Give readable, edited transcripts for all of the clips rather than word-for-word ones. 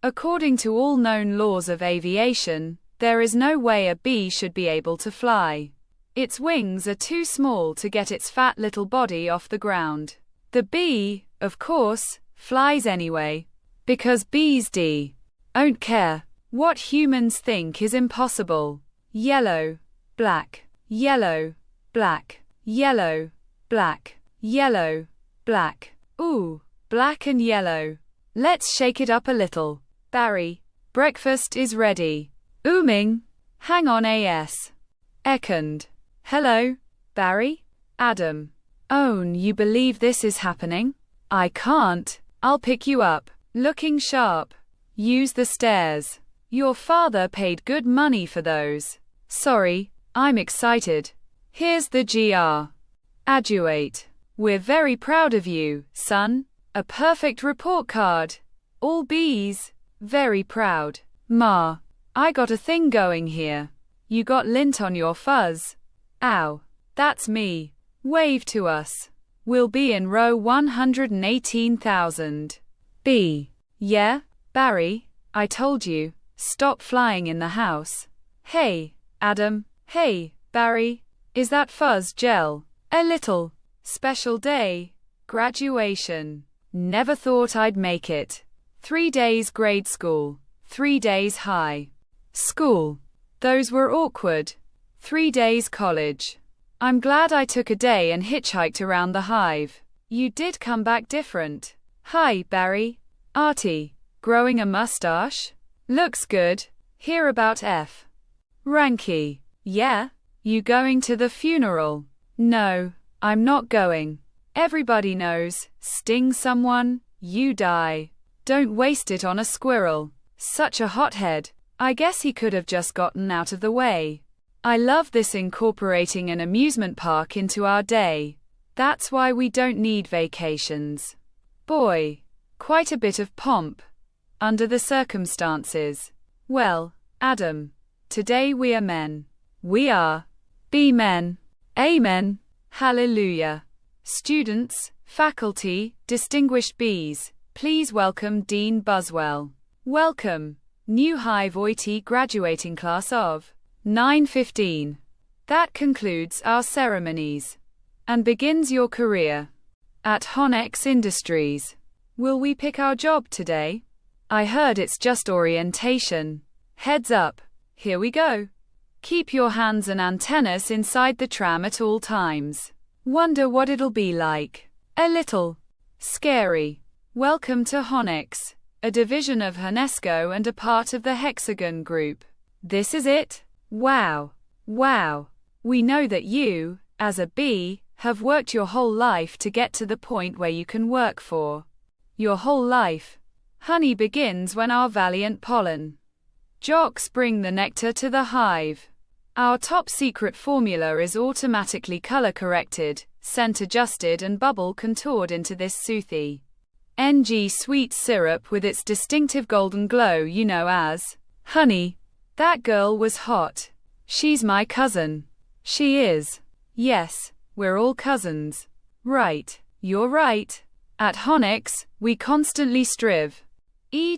According to all known laws of aviation, there is no way a bee should be able to fly. Its wings are too small to get its fat little body off the ground. The bee, of course, flies anyway, because bees don't care what humans think is impossible. Yellow, black, yellow, black, yellow, black, yellow, black. Ooh, black and yellow. Let's shake it up a little. Barry, breakfast is ready. Ooming, hang on as. Ekund. Hello, Barry? Adam. Own, you believe this is happening? I can't. I'll pick you up. Looking sharp. Use the stairs. Your father paid good money for those. Sorry, I'm excited. Here's the GR. Adjuate. We're very proud of you, son. A perfect report card. All B's. Very proud. Ma, I got a thing going here. You got lint on your fuzz. Ow. That's me. Wave to us. We'll be in row 118,000. B. Yeah, Barry, I told you. Stop flying in the house. Hey, Adam. Hey, Barry. Is that fuzz gel? A little. Special day. Graduation. Never thought I'd make it. 3 days grade school. 3 days high school. Those were awkward. 3 days college. I'm glad I took a day and hitchhiked around the hive. You did come back different. Hi, Barry. Artie. Growing a mustache? Looks good. Hear about F. Ranky. Yeah? You going to the funeral? No, I'm not going. Everybody knows. Sting someone, you die. Don't waste it on a squirrel. Such a hothead. I guess he could have just gotten out of the way. I love this incorporating an amusement park into our day. That's why we don't need vacations. Boy. Quite a bit of pomp. Under the circumstances. Well, Adam. Today we are men. We are. Be men. Amen. Hallelujah. Students, faculty, distinguished Bs, please welcome Dean Buswell. Welcome. New Hive OIT graduating class of 9:15. That concludes our ceremonies and begins your career at Honex Industries. Will we pick our job today? I heard it's just orientation. Heads up. Here we go. Keep your hands and antennas inside the tram at all times. Wonder what it'll be like. A little scary. Welcome to Honex, a division of Honesco and a part of the Hexagon Group. This is it? Wow. Wow. We know that you, as a bee, have worked your whole life to get to the point where you can work for your whole life. Honey begins when our valiant pollen jocks bring the nectar to the hive. Our top secret formula is automatically color corrected, scent adjusted and bubble contoured into this soothy NG sweet syrup with its distinctive golden glow you know as honey. That girl was hot. She's my cousin. She is. Yes, we're all cousins. Right, you're right. At Honex, we constantly strive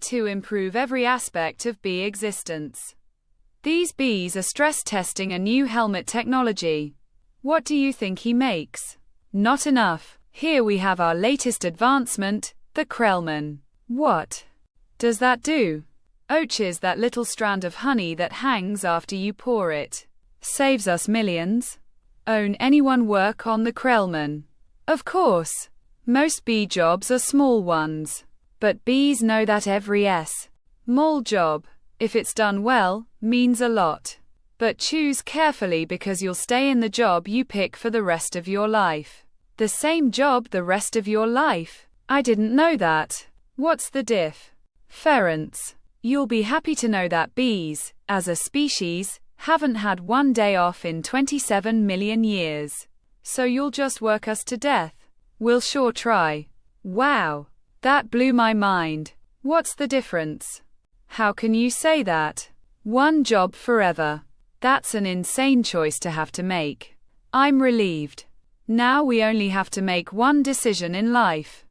to improve every aspect of bee existence. These bees are stress testing a new helmet technology. What do you think he makes? Not enough. Here we have our latest advancement, the Krellman. What does that do? Oaches that little strand of honey that hangs after you pour it. Saves us millions. Own anyone work on the Krellman? Of course. Most bee jobs are small ones. But bees know that every small job, if it's done well, means a lot. But choose carefully because you'll stay in the job you pick for the rest of your life. The same job the rest of your life? I didn't know that. What's the diff? Ference. You'll be happy to know that bees, as a species, haven't had one day off in 27 million years. So you'll just work us to death? We'll sure try. Wow. That blew my mind. What's the difference? How can you say that? One job forever. That's an insane choice to have to make. I'm relieved. Now we only have to make one decision in life.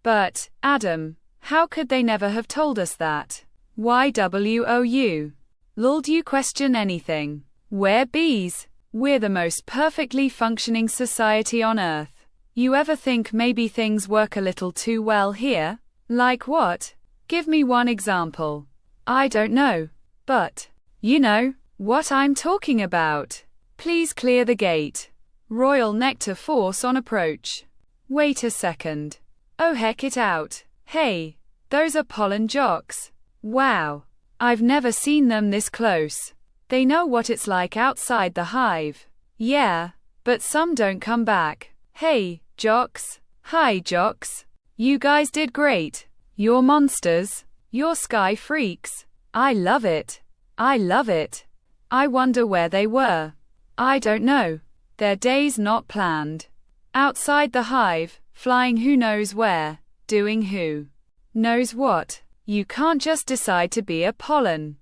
But, Adam, how could they never have told us that? YWOU. Lol, do you question anything? We're bees. We're the most perfectly functioning society on Earth. You ever think maybe things work a little too well here? Like what? Give me one example. I don't know. But, you know, what I'm talking about. Please clear the gate. Royal Nectar Force on approach. Wait a second. Oh heck it out. Hey, those are pollen jocks. Wow. I've never seen them this close. They know what it's like outside the hive. Yeah, but some don't come back. Hey, jocks. Hi, jocks. You guys did great. You're monsters. You're sky freaks. I love it. I love it. I wonder where they were. I don't know. Their days not planned. Outside the hive, flying who knows where, doing who knows what. You can't just decide to be a pollen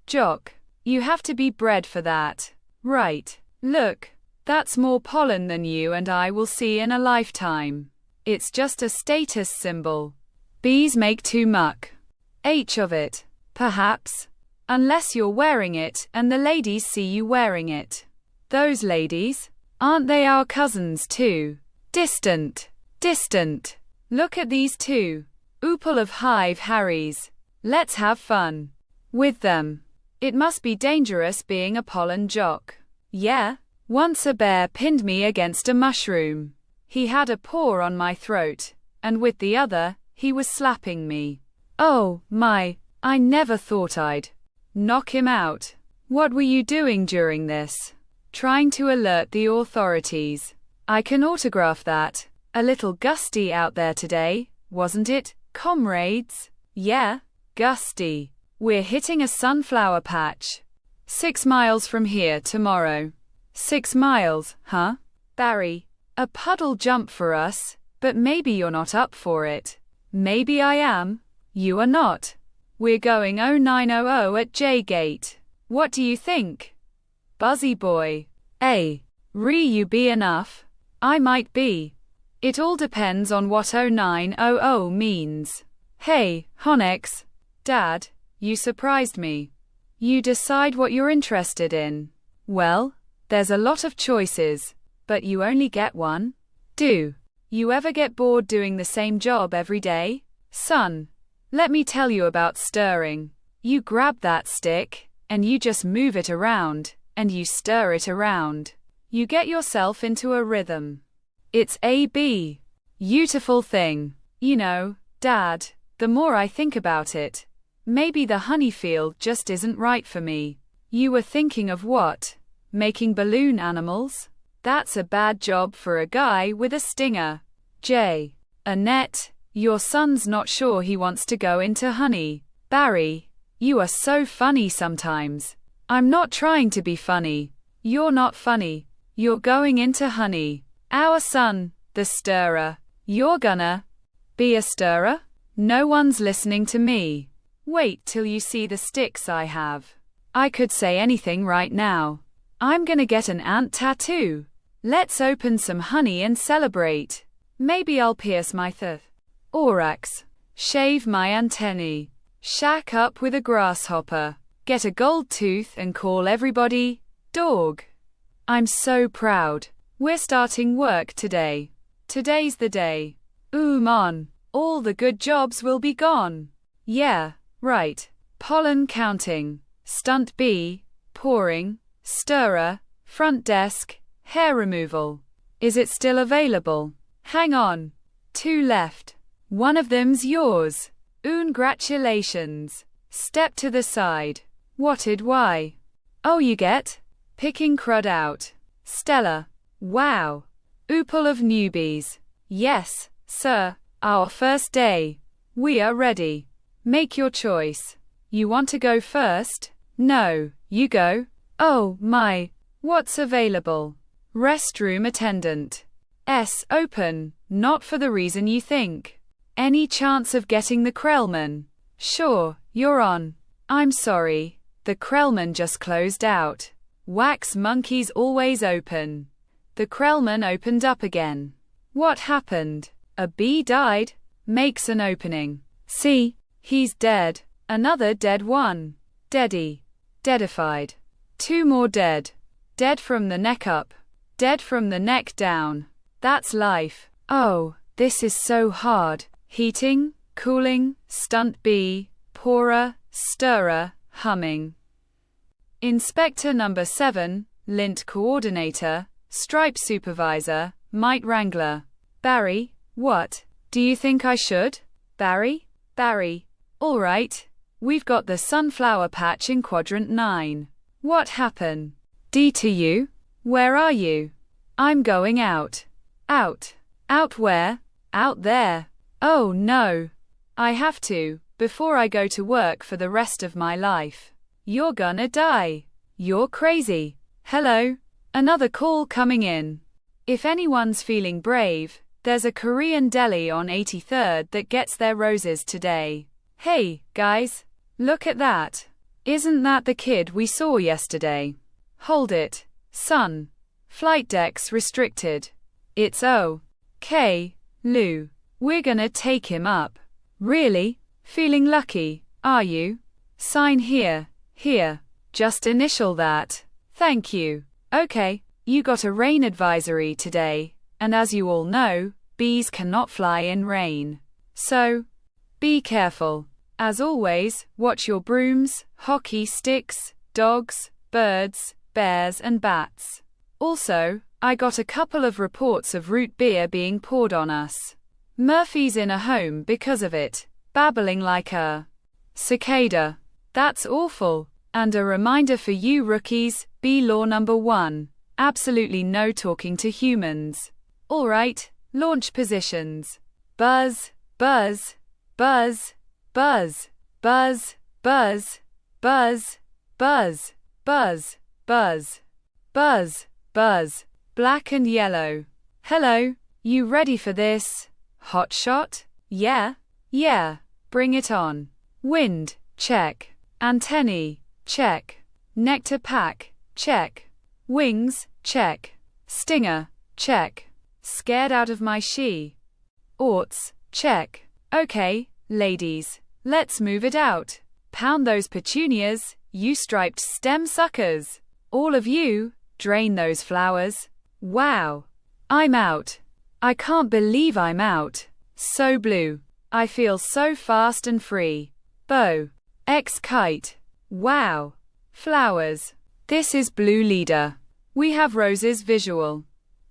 jock. You have to be bred for that. Right. Look, that's more pollen than you and I will see in a lifetime. It's just a status symbol. Bees make too much of it. Perhaps. Unless you're wearing it and the ladies see you wearing it. Those ladies, aren't they our cousins too? Distant. Distant. Look at these two. Oople of Hive Harrys. Let's have fun with them. It must be dangerous being a pollen jock. Yeah. Once a bear pinned me against a mushroom. He had a paw on my throat, and with the other, he was slapping me. Oh, my, I never thought I'd knock him out. What were you doing during this? Trying to alert the authorities. I can autograph that. A little gusty out there today, wasn't it, comrades? Yeah, gusty. We're hitting a sunflower patch. 6 miles from here tomorrow. 6 miles, huh? Barry, a puddle jump for us, but maybe you're not up for it. Maybe I am. You are not. We're going 0900 at J Gate. What do you think? Buzzy boy. You be enough? I might be. It all depends on what 0900 means. Hey, Honex. Dad, you surprised me. You decide what you're interested in. Well, there's a lot of choices, but you only get one. Do you ever get bored doing the same job every day? Son, let me tell you about stirring. You grab that stick, and you just move it around, and you stir it around. You get yourself into a rhythm. It's a beautiful thing. You know, Dad, the more I think about it, maybe the honey field just isn't right for me. You were thinking of what? Making balloon animals? That's a bad job for a guy with a stinger. Annette, your son's not sure he wants to go into honey. Barry, you are so funny sometimes. I'm not trying to be funny. You're not funny. You're going into honey. Our son, the stirrer. You're gonna be a stirrer? No one's listening to me. Wait till you see the sticks I have. I could say anything right now. I'm gonna get an ant tattoo. Let's open some honey and celebrate. Maybe I'll pierce my thorax, shave my antennae, shack up with a grasshopper, get a gold tooth and call everybody dog. I'm so proud. We're starting work today. Today's the day. Man, all the good jobs will be gone. Yeah, right. Pollen counting, stunt bee, pouring, stirrer, front desk, hair removal. Is it still available? Hang on. 2 left. One of them's yours. Congratulations. Step to the side. What'd why? Oh, you get? Picking crud out. Stella. Wow. Oople of newbies. Yes, sir. Our first day. We are ready. Make your choice. You want to go first? No, you go. Oh, my. What's available? Restroom attendant. Open, not for the reason you think. Any chance of getting the Krellman? Sure, you're on. I'm sorry, the Krellman just closed out. Wax monkeys always open. The Krellman opened up again. What happened? A bee died? Makes an opening. See, he's dead. Another dead one. Deady. Deadified. 2 more dead. Dead from the neck up. Dead from the neck down. That's life. Oh, this is so hard. Heating, cooling, stunt bee, pourer, stirrer, humming. Inspector number 7, lint coordinator, stripe supervisor, mite wrangler. Barry, what? Do you think I should? Barry? Barry. All right. We've got the sunflower patch in quadrant 9. What happened? D to you? Where are you? I'm going out. Out. Out where? Out there. Oh no. I have to, before I go to work for the rest of my life. You're gonna die. You're crazy. Hello? Another call coming in. If anyone's feeling brave, there's a Korean deli on 83rd that gets their roses today. Hey, guys. Look at that. Isn't that the kid we saw yesterday? Hold it, son. Flight decks restricted. It's okay, Lou. We're gonna take him up. Really? Feeling lucky, are you? Sign here. Here. Just initial that. Thank you. Okay, you got a rain advisory today, and as you all know, bees cannot fly in rain. So, be careful. As always, watch your brooms, hockey sticks, dogs, birds, bears and bats. Also, I got a couple of reports of root beer being poured on us. Murphy's in a home because of it, babbling like a cicada. That's awful. And a reminder for you rookies, bee law number 1. Absolutely no talking to humans. Alright, launch positions. Buzz, buzz, buzz, buzz, buzz, buzz, buzz, buzz, buzz, buzz, buzz, buzz, black and yellow. Hello, you ready for this? Hot shot? Yeah? Yeah. Bring it on. Wind, check. Antennae, check. Nectar pack, check. Wings, check. Stinger, check. Scared out of my orts, check. Okay, ladies, let's move it out. Pound those petunias, you striped stem suckers. All of you, drain those flowers. Wow. I'm out. I can't believe I'm out. So blue. I feel so fast and free. Bow. X kite. Wow. Flowers. This is blue leader. We have roses visual.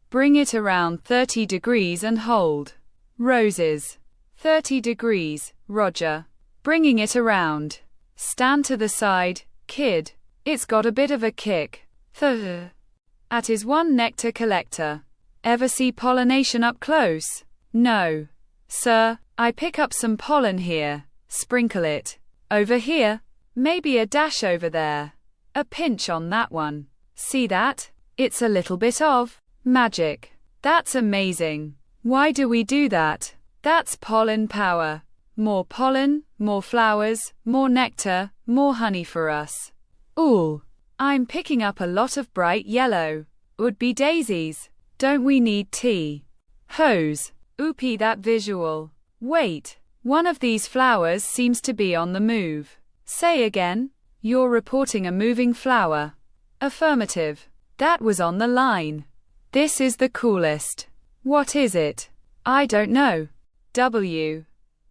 Bring it around 30 degrees and hold. Roses. 30 degrees, Roger. Bringing it around. Stand to the side, kid. It's got a bit of a kick. At is one nectar collector. Ever see pollination up close? No. Sir, I pick up some pollen here. Sprinkle it. Over here. Maybe a dash over there. A pinch on that one. See that? It's a little bit of magic. That's amazing. Why do we do that? That's pollen power. More pollen, more flowers, more nectar, more honey for us. Ooh. I'm picking up a lot of bright yellow. Would be daisies. Don't we need tea? Hose. Oopie, that visual. Wait. One of these flowers seems to be on the move. Say again. You're reporting a moving flower. Affirmative. That was on the line. This is the coolest. What is it? I don't know. W.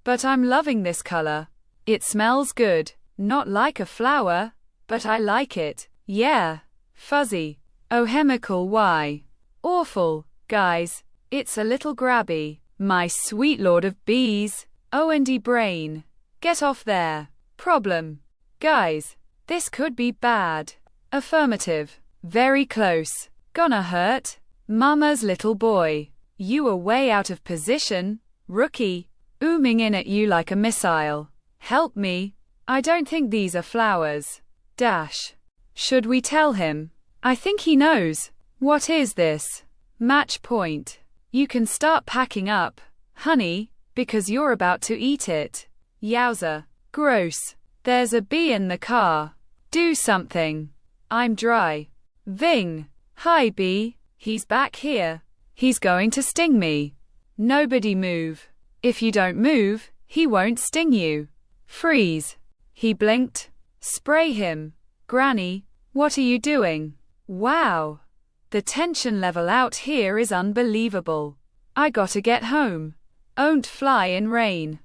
But I'm loving this color. It smells good. Not like a flower, but I like it. Yeah. Fuzzy. Oh, chemical Y. Awful, guys. It's a little grabby. My sweet lord of bees. O&D brain. Get off there. Problem. Guys. This could be bad. Affirmative. Very close. Gonna hurt. Mama's little boy. You are way out of position. Rookie. Ooming in at you like a missile. Help me. I don't think these are flowers. Dash. Should we tell him? I think he knows. What is this? Match point. You can start packing up, honey, because you're about to eat it. Yowza. Gross. There's a bee in the car. Do something. I'm dry. Ving. Hi bee. He's back here. He's going to sting me. Nobody move. If you don't move, he won't sting you. Freeze. He blinked. Spray him. Granny, what are you doing? Wow. The tension level out here is unbelievable. I gotta get home. Own't fly in rain.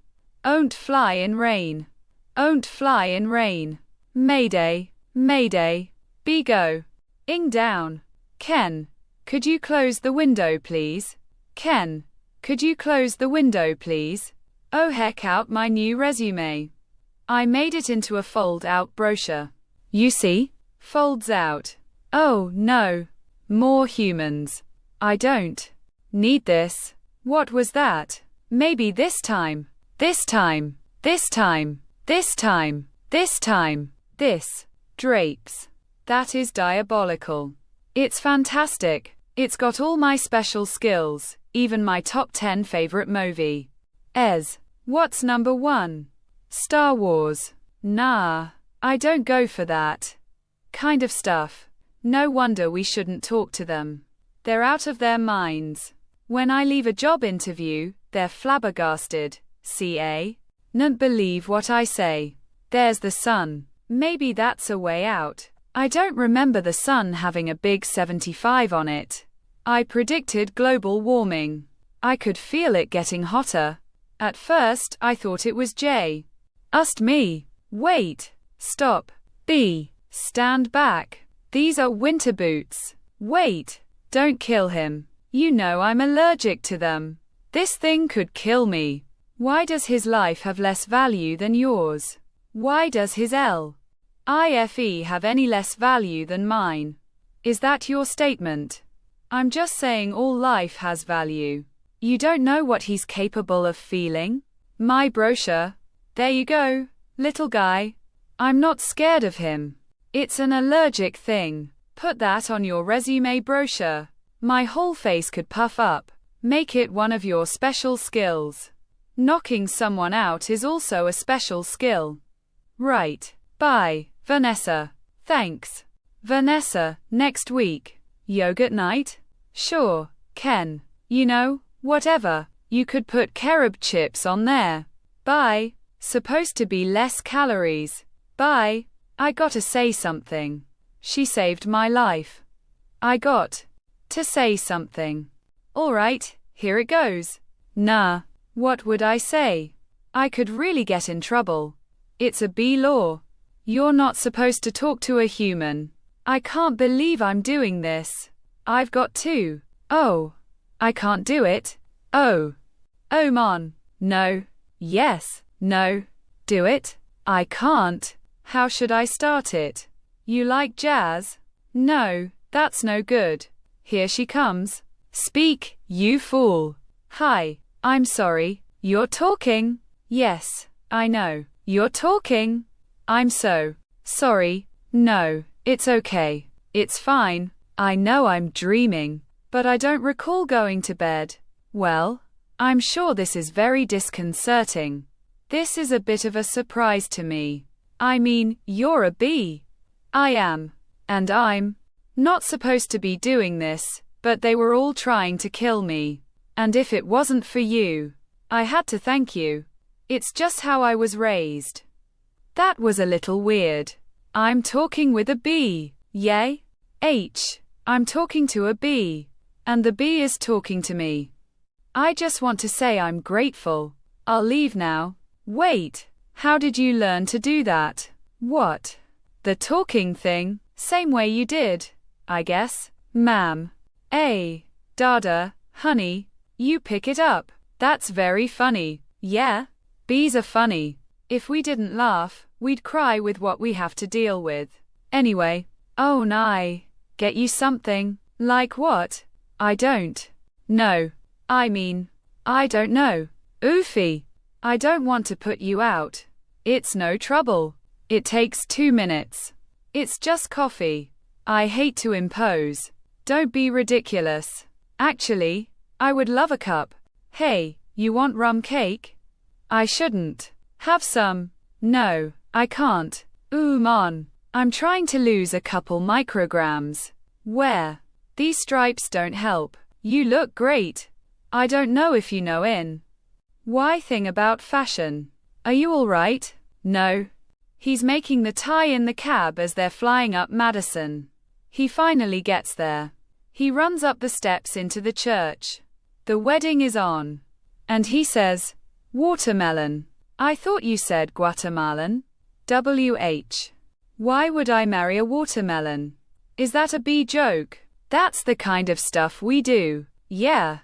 Own't fly in rain. Own't fly in rain. Mayday. Mayday. Be go. Ing down. Ken, could you close the window please? Ken, could you close the window please? Oh heck out my new resume. I made it into a fold-out brochure. You see? Folds out. Oh no. More humans. I don't need this. What was that? Maybe this time. This time. This time. This time. This time. This. Drapes. That is diabolical. It's fantastic. It's got all my special skills, even my top 10 favorite movie. What's number 1? Star Wars. Nah, I don't go for that kind of stuff. No wonder we shouldn't talk to them. They're out of their minds. When I leave a job interview, they're flabbergasted. Can't believe what I say. There's the sun. Maybe that's a way out. I don't remember the sun having a big 75 on it. I predicted global warming. I could feel it getting hotter. At first, I thought it was J. Ust me. Wait. Stop. B. Stand back. These are winter boots. Wait. Don't kill him. You know I'm allergic to them. This thing could kill me. Why does his life have less value than yours? Why does his life have any less value than mine? Is that your statement? I'm just saying all life has value. You don't know what he's capable of feeling? My brochure. There you go, little guy. I'm not scared of him. It's an allergic thing. Put that on your resume brochure. My whole face could puff up. Make it one of your special skills. Knocking someone out is also a special skill. Right. Bye, Vanessa. Thanks. Vanessa, next week. Yogurt night? Sure, Ken. You know, whatever. You could put carob chips on there. Bye. Supposed to be less calories. Bye. I gotta say something. She saved my life. I got to say something. Alright, here it goes. Nah, what would I say? I could really get in trouble. It's a B law. You're not supposed to talk to a human. I can't believe I'm doing this. I've got to. Oh. I can't do it. Oh. Oh mon. No. Yes. No. Do it. I can't. How should I start it? You like jazz? No, that's no good. Here she comes. Speak, you fool. Hi, I'm sorry. You're talking. Yes, I know. You're talking. I'm so sorry. No, it's okay. It's fine. I know I'm dreaming, but I don't recall going to bed. Well, I'm sure this is very disconcerting. This is a bit of a surprise to me. I mean, you're a bee. I am. And I'm not supposed to be doing this, but they were all trying to kill me. And if it wasn't for you, I had to thank you. It's just how I was raised. That was a little weird. I'm talking with a bee. Yay? I'm talking to a bee. And the bee is talking to me. I just want to say I'm grateful. I'll leave now. Wait. How did you learn to do that? What? The talking thing? Same way you did, I guess. Ma'am. Dada, honey, you pick it up. That's very funny. Yeah? Bees are funny. If we didn't laugh, we'd cry with what we have to deal with. Anyway, oh no. Get you something. Like what? I don't know. I mean, I don't know. Oofy. I don't want to put you out. It's no trouble. It takes 2 minutes. It's just coffee. I hate to impose. Don't be ridiculous. Actually, I would love a cup. Hey, you want rum cake? I shouldn't have some. No, I can't. Man. I'm trying to lose a couple micrograms. Where? These stripes don't help. You look great. I don't know if you know in. Why thing about fashion? Are you alright? No. He's making the tie in the cab as they're flying up Madison. He finally gets there. He runs up the steps into the church. The wedding is on. And he says, "Watermelon. I thought you said Guatemalan." WH. Why would I marry a watermelon? Is that a B joke? That's the kind of stuff we do. Yeah.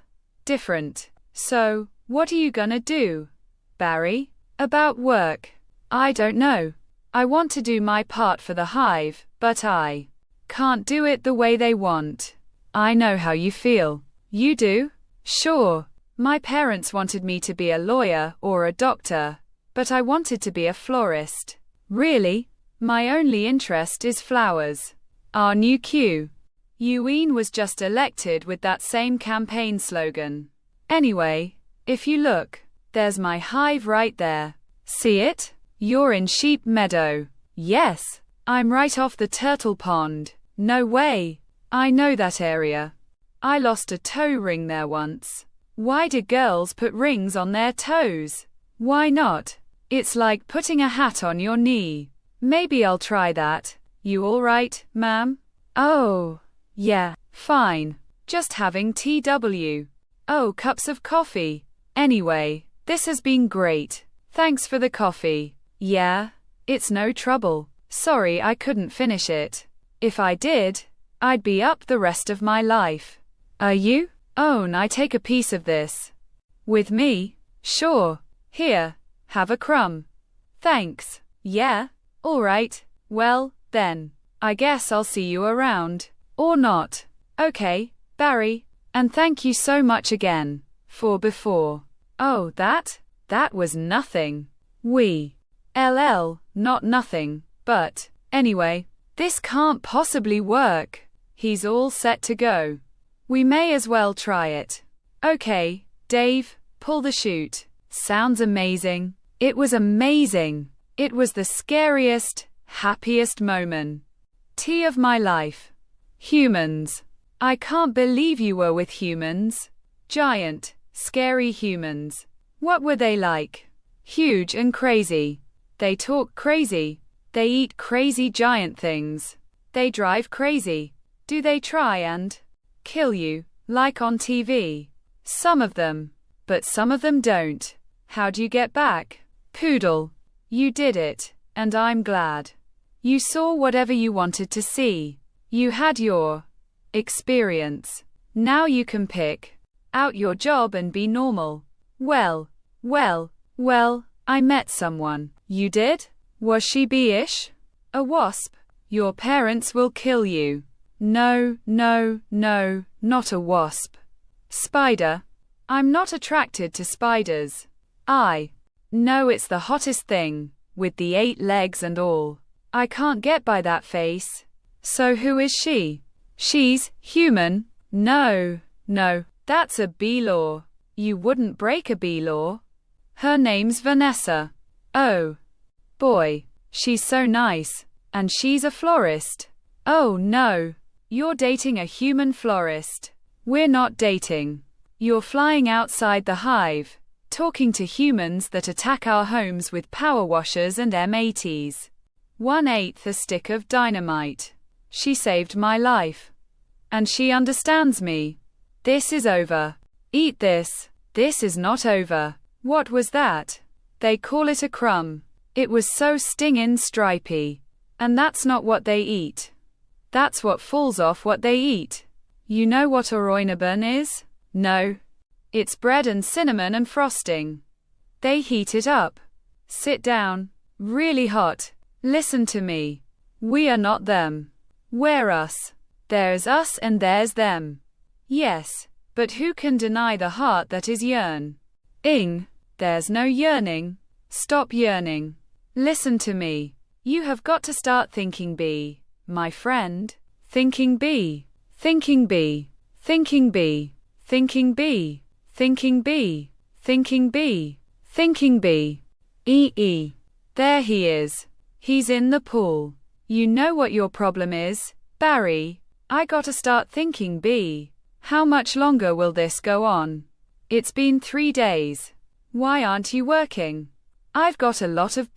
Different. So, what are you gonna do, Barry? About work? I don't know. I want to do my part for the hive, but I can't do it the way they want. I know how you feel. You do? Sure. My parents wanted me to be a lawyer or a doctor, but I wanted to be a florist. Really? My only interest is flowers. Our new Q. Ewan was just elected with that same campaign slogan. Anyway, if you look, there's my hive right there. See it? You're in Sheep Meadow. Yes. I'm right off the turtle pond. No way. I know that area. I lost a toe ring there once. Why do girls put rings on their toes? Why not? It's like putting a hat on your knee. Maybe I'll try that. You all right, ma'am? Oh, yeah, fine. Just having TW. Oh, cups of coffee. Anyway, this has been great. Thanks for the coffee. Yeah, it's no trouble. Sorry I couldn't finish it. If I did, I'd be up the rest of my life. Are you? Own I take a piece of this. With me? Sure. Here, have a crumb. Thanks. Yeah? All right. Well, then, I guess I'll see you around. Or not. Okay, Barry. And thank you so much again for before. Oh, that was nothing. Not nothing, but anyway, this can't possibly work. He's all set to go. We may as well try it. Okay, Dave, pull the chute. Sounds amazing. It was amazing. It was the scariest, happiest moment of my life. Humans. I can't believe you were with humans. Giant, scary humans. What were they like? Huge and crazy. They talk crazy. They eat crazy giant things. They drive crazy. Do they try and kill you, like on TV? Some of them. But some of them don't. How do you get back? Poodle. You did it, and I'm glad. You saw whatever you wanted to see. You had your experience. Now you can pick out your job and be normal. Well, I met someone. You did? Was she bee-ish? A wasp? Your parents will kill you. No, not a wasp. Spider? I'm not attracted to spiders. No, it's the hottest thing, with the 8 legs and all. I can't get by that face. So who is she? She's human. No, that's a bee law. You wouldn't break a bee law. Her name's Vanessa. Oh, boy, she's so nice. And she's a florist. Oh no, you're dating a human florist. We're not dating. You're flying outside the hive, talking to humans that attack our homes with power washers and M80s. 1/8 a stick of dynamite. She saved my life. And she understands me. This is over. Eat this. This is not over. What was that? They call it a crumb. It was so stingin' stripy. And that's not what they eat. That's what falls off what they eat. You know what Oroinabun is? No. It's bread and cinnamon and frosting. They heat it up. Sit down. Really hot. Listen to me. We are not them. We're us. There's us and there's them. Yes, but who can deny the heart that is yearning? There's no yearning. Stop yearning. Listen to me. You have got to start thinking B, my friend. Thinking B. Thinking B. Thinking B. Thinking B. Thinking B. Thinking B. Thinking B. There he is. He's in the pool. You know what your problem is, Barry. I gotta start thinking B. How much longer will this go on? It's been 3 days. Why aren't you working? I've got a lot of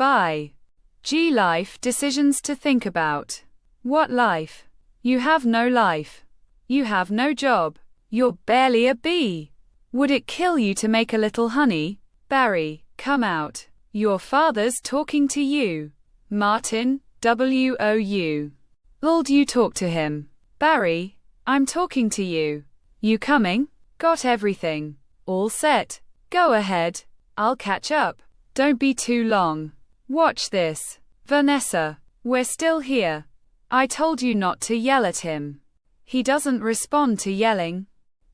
G life, decisions to think about. What life? You have no life. You have no job. You're barely a bee. Would it kill you to make a little honey? Barry, come out. Your father's talking to you. Martin, WOU. Old, you talk to him. Barry, I'm talking to you. You coming? Got everything. All set. Go ahead. I'll catch up. Don't be too long. Watch this. Vanessa, we're still here. I told you not to yell at him. He doesn't respond to yelling.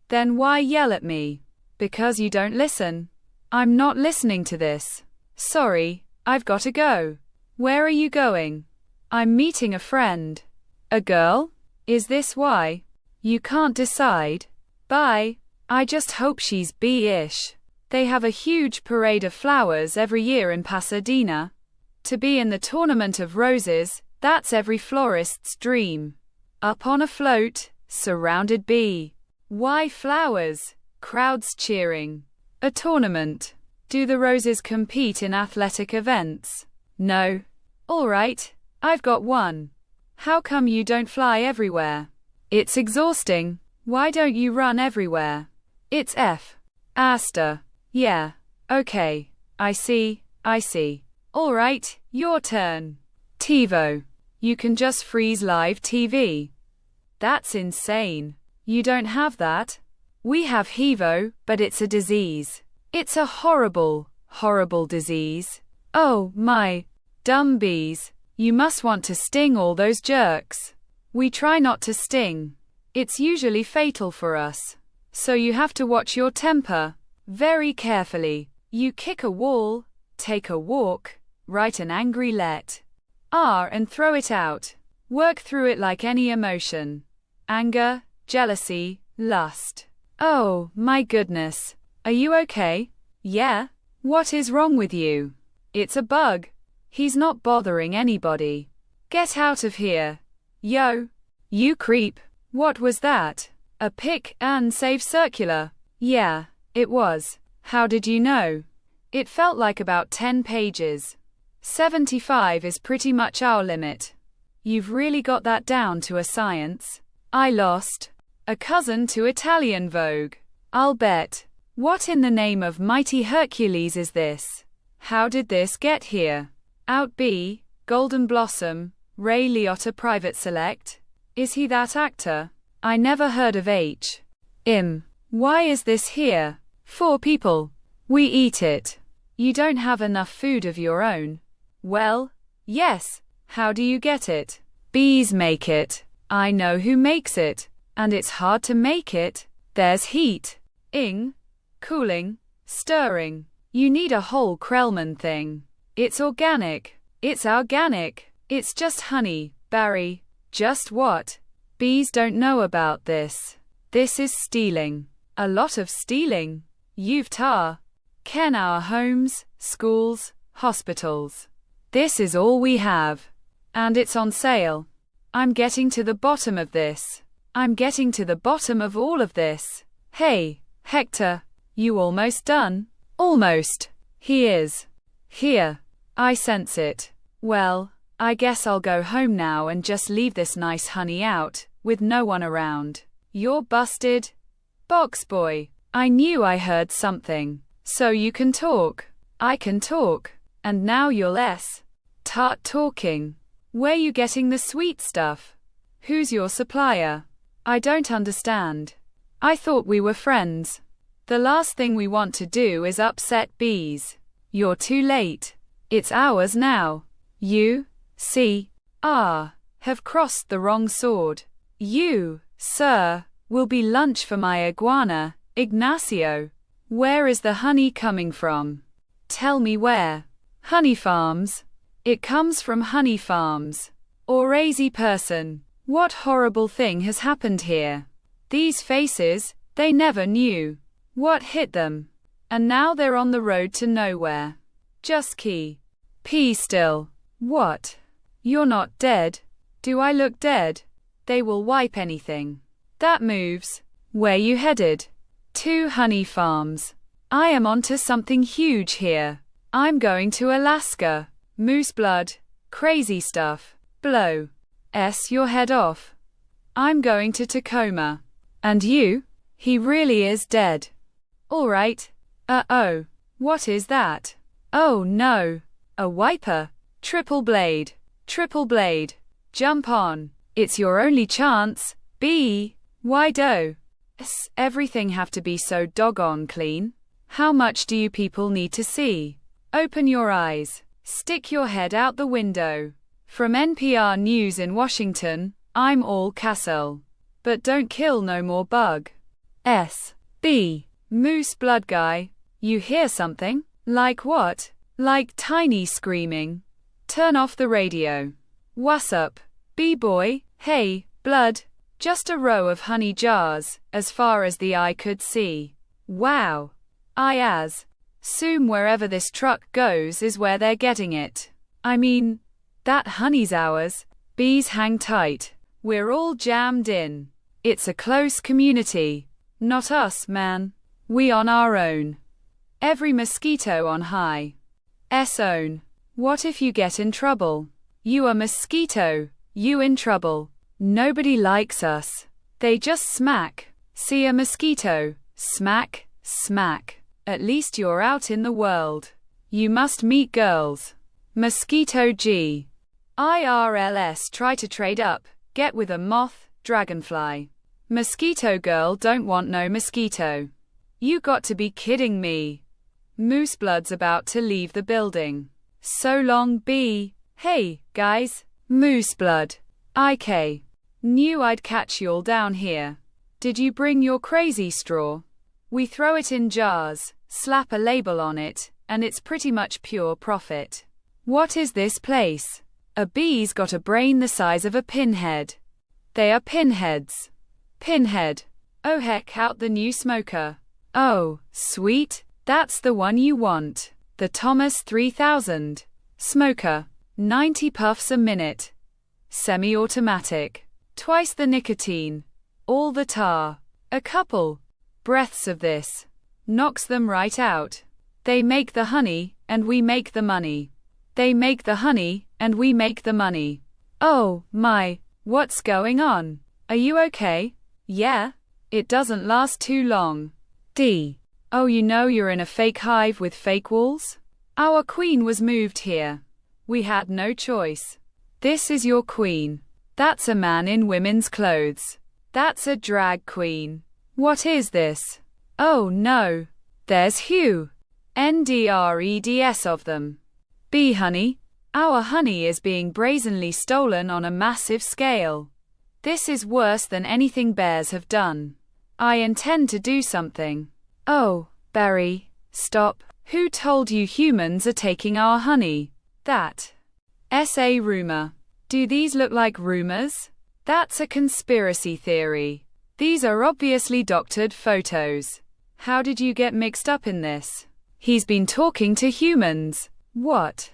Then why yell at me? Because you don't listen. I'm not listening to this. Sorry, I've got to go. Where are you going? I'm meeting a friend. A girl? Is this why? You can't decide. Bye. I just hope she's B-ish. They have a huge parade of flowers every year in Pasadena. To be in the Tournament of Roses, that's every florist's dream. Up on a float, surrounded by. Why flowers? Crowds cheering. A tournament. Do the roses compete in athletic events? No. All right, I've got one. How come you don't fly everywhere? It's exhausting. Why don't you run everywhere? It's F. Asta. Yeah. Okay. I see. All right, your turn. TiVo. You can just freeze live TV. That's insane. You don't have that? We have HEVO, but it's a disease. It's a horrible, horrible disease. Oh, my. Dumb bees. You must want to sting all those jerks. We try not to sting. It's usually fatal for us. So you have to watch your temper. Very carefully. You kick a wall, take a walk, write an angry let. And throw it out. Work through it like any emotion. Anger, jealousy, lust. Oh, my goodness. Are you okay? Yeah? What is wrong with you? It's a bug. He's not bothering anybody. Get out of here. Yo. You creep. What was that? A pick and save circular. Yeah, it was. How did you know? It felt like about 10 pages. 75 is pretty much our limit. You've really got that down to a science. I lost. A cousin to Italian Vogue. I'll bet. What in the name of mighty Hercules is this? How did this get here? Out B, Golden Blossom, Ray Liotta Private Select? Is he that actor? I never heard of H. Why is this here? 4 people. We eat it. You don't have enough food of your own. Well, yes. How do you get it? Bees make it. I know who makes it. And it's hard to make it. There's heat. Cooling, stirring. You need a whole Krellman thing. It's organic. It's organic. It's just honey, Barry. Just what? Bees don't know about this. This is stealing. A lot of stealing. You've Ken our homes, schools, hospitals. This is all we have. And it's on sale. I'm getting to the bottom of this. I'm getting to the bottom of all of this. Hey, Hector, you almost done? Almost. He is. Here. I sense it. Well, I guess I'll go home now and just leave this nice honey out, with no one around. You're busted. Box boy. I knew I heard something. So you can talk. I can talk. And now you'll start talking. Where you getting the sweet stuff? Who's your supplier? I don't understand. I thought we were friends. The last thing we want to do is upset bees. You're too late. It's ours now. You, have crossed the wrong sword. You, sir, will be lunch for my iguana, Ignacio. Where is the honey coming from? Tell me where. Honey farms. It comes from honey farms. Crazy person. What horrible thing has happened here? These faces, they never knew. What hit them? And now they're on the road to nowhere. Just pee still. What? You're not dead. Do I look dead? They will wipe anything that moves. Where you headed? To honey farms. I am onto something huge here. I'm going to Alaska. Moose blood. Crazy stuff. Blow. Your head off. I'm going to Tacoma. And you? He really is dead. All right. Oh. What is that? Oh no. A wiper. Triple blade. Triple blade. Jump on. It's your only chance. B. Why do? Everything have to be so doggone clean? How much do you people need to see? Open your eyes. Stick your head out the window. From NPR News in Washington, I'm All Castle. But don't kill no more bug. B. Moose blood guy. You hear something? Like what? Like tiny screaming. Turn off the radio. What's up? B-boy? Hey, blood. Just a row of honey jars, as far as the eye could see. Wow. Assume wherever this truck goes is where they're getting it. I mean, that honey's ours. Bees hang tight. We're all jammed in. It's a close community. Not us, man. We on our own. Every mosquito on high. Own. What if you get in trouble? You a mosquito. You in trouble. Nobody likes us. They just smack. See a mosquito. Smack, smack. At least you're out in the world. You must meet girls. Mosquito G. IRLS try to trade up. Get with a moth, dragonfly. Mosquito girl don't want no mosquito. You got to be kidding me. Mooseblood's about to leave the building. So long B. Hey, guys. Mooseblood. IK. Knew I'd catch y'all down here. Did you bring your crazy straw? We throw it in jars, slap a label on it, and it's pretty much pure profit. What is this place? A bee's got a brain the size of a pinhead. They are pinheads. Pinhead. Oh heck out the new smoker. Oh, sweet, that's the one you want. The Thomas 3000. Smoker. 90 puffs a minute. Semi-automatic. Twice the nicotine. All the tar. A couple breaths of this knocks them right out. They make the honey, and we make the money. They make the honey, and we make the money. Oh, my, what's going on? Are you okay? Yeah? It doesn't last too long. D. Oh, you know you're in a fake hive with fake walls? Our queen was moved here. We had no choice. This is your queen. That's a man in women's clothes. That's a drag queen. What is this? Oh no. There's Hugh. NDREDS of them. Bee honey. Our honey is being brazenly stolen on a massive scale. This is worse than anything bears have done. I intend to do something. Oh, Barry, stop. Who told you humans are taking our honey? That. SA rumor. Do these look like rumors? That's a conspiracy theory. These are obviously doctored photos. How did you get mixed up in this? He's been talking to humans. What?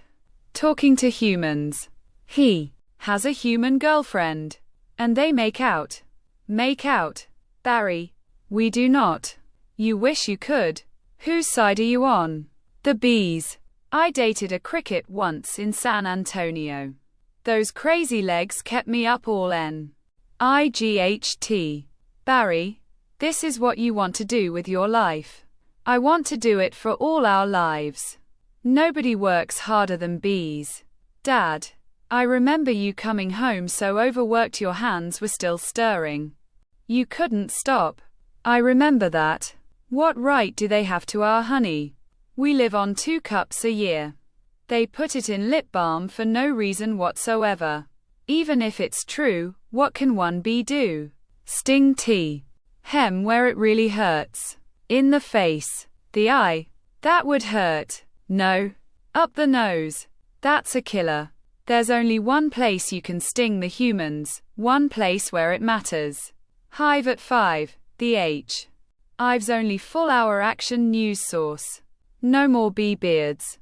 Talking to humans. He has a human girlfriend. And they make out. Make out. Barry. We do not. You wish you could. Whose side are you on? The bees. I dated a cricket once in San Antonio. Those crazy legs kept me up all night. Barry, this is what you want to do with your life. I want to do it for all our lives. Nobody works harder than bees. Dad, I remember you coming home so overworked your hands were still stirring. You couldn't stop. I remember that. What right do they have to our honey? We live on 2 cups a year. They put it in lip balm for no reason whatsoever. Even if it's true, what can one bee do? Sting tea. Hem where it really hurts. In the face. The eye. That would hurt. No. Up the nose. That's a killer. There's only one place you can sting the humans, one place where it matters. Hive at 5, the H. Ives only full-hour action news source. No more bee beards.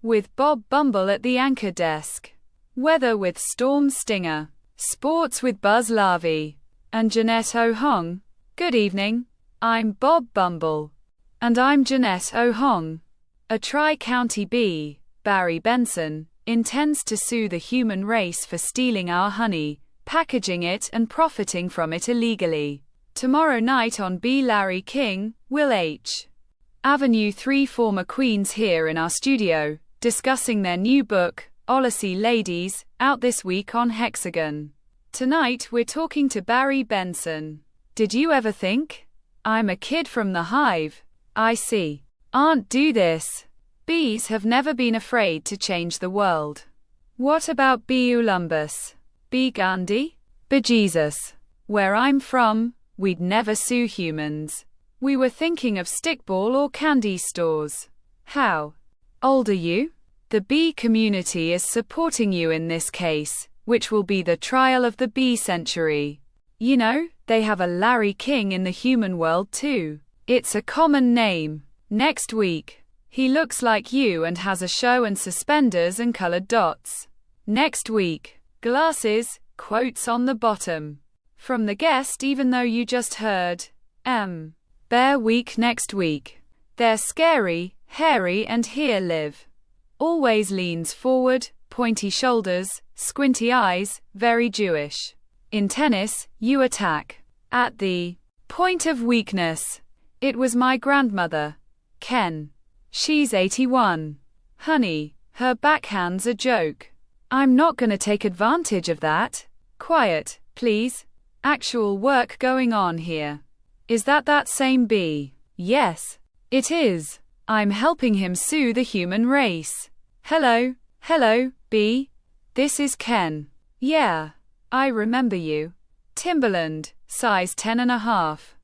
With Bob Bumble at the anchor desk. Weather with Storm Stinger. Sports with Buzz Larvey. And Jeanette O'Hong. Good evening. I'm Bob Bumble. And I'm Jeanette O'Hong. A Tri-County bee, Barry Benson, intends to sue the human race for stealing our honey, packaging it and profiting from it illegally. Tomorrow night on B. Larry King, Will H. Avenue 3 former queens here in our studio, discussing their new book, Odyssey Ladies, out this week on Hexagon. Tonight we're talking to Barry Benson. Did you ever think? I'm a kid from the hive. I see. Aren't do this. Bees have never been afraid to change the world. What about B. Ulumbus? B. Gandhi? Bejesus. Where I'm from, we'd never sue humans. We were thinking of stickball or candy stores. How old are you? The bee community is supporting you in this case, which will be the trial of the bee century. You know, they have a Larry King in the human world too. It's a common name. Next week. He looks like you and has a show and suspenders and colored dots. Next week. Glasses, quotes on the bottom. From the guest even though you just heard. Bear week next week. They're scary, hairy and here live. Always leans forward, pointy shoulders, squinty eyes, very Jewish. In tennis, you attack. At the point of weakness. It was my grandmother. Ken. She's 81. Honey, her backhand's a joke. I'm not gonna take advantage of that. Quiet, please. Actual work going on here. Is that same bee? Yes, it is. I'm helping him sue the human race. Hello, bee. This is Ken. Yeah, I remember you. Timberland, size 10.5.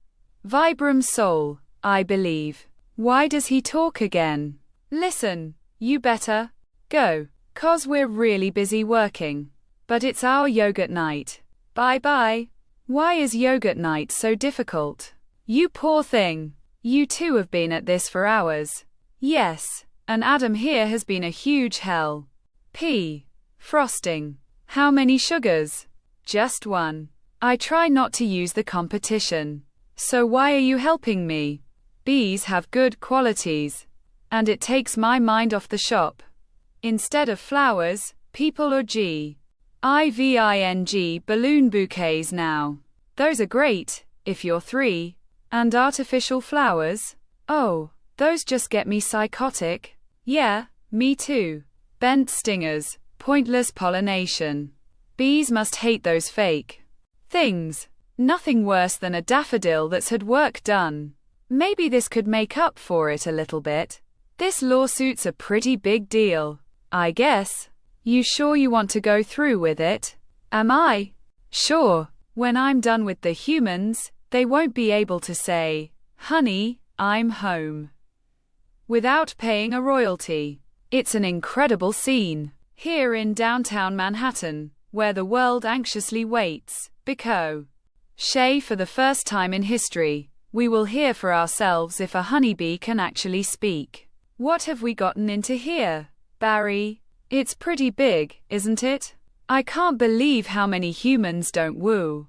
Vibram Soul, I believe. Why does he talk again? Listen, you better go, 'cause we're really busy working. But it's our yogurt night. Bye. Why is yogurt night so difficult? You poor thing. You two have been at this for hours. Yes, and Adam here has been a huge hell. P. Frosting. How many sugars? Just one. I try not to use the competition. So why are you helping me? Bees have good qualities. And it takes my mind off the shop. Instead of flowers, people or IVING balloon bouquets now. Those are great, if you're 3. And artificial flowers? Oh, those just get me psychotic. Yeah, me too. Bent stingers, pointless pollination. Bees must hate those fake things. Nothing worse than a daffodil that's had work done. Maybe this could make up for it a little bit. This lawsuit's a pretty big deal, I guess. You sure you want to go through with it? Am I? Sure. When I'm done with the humans, they won't be able to say, "Honey, I'm home," without paying a royalty. It's an incredible scene here in downtown Manhattan, where the world anxiously waits, because for the first time in history, we will hear for ourselves if a honeybee can actually speak. What have we gotten into here, Barry? It's pretty big, isn't it? I can't believe how many humans don't woo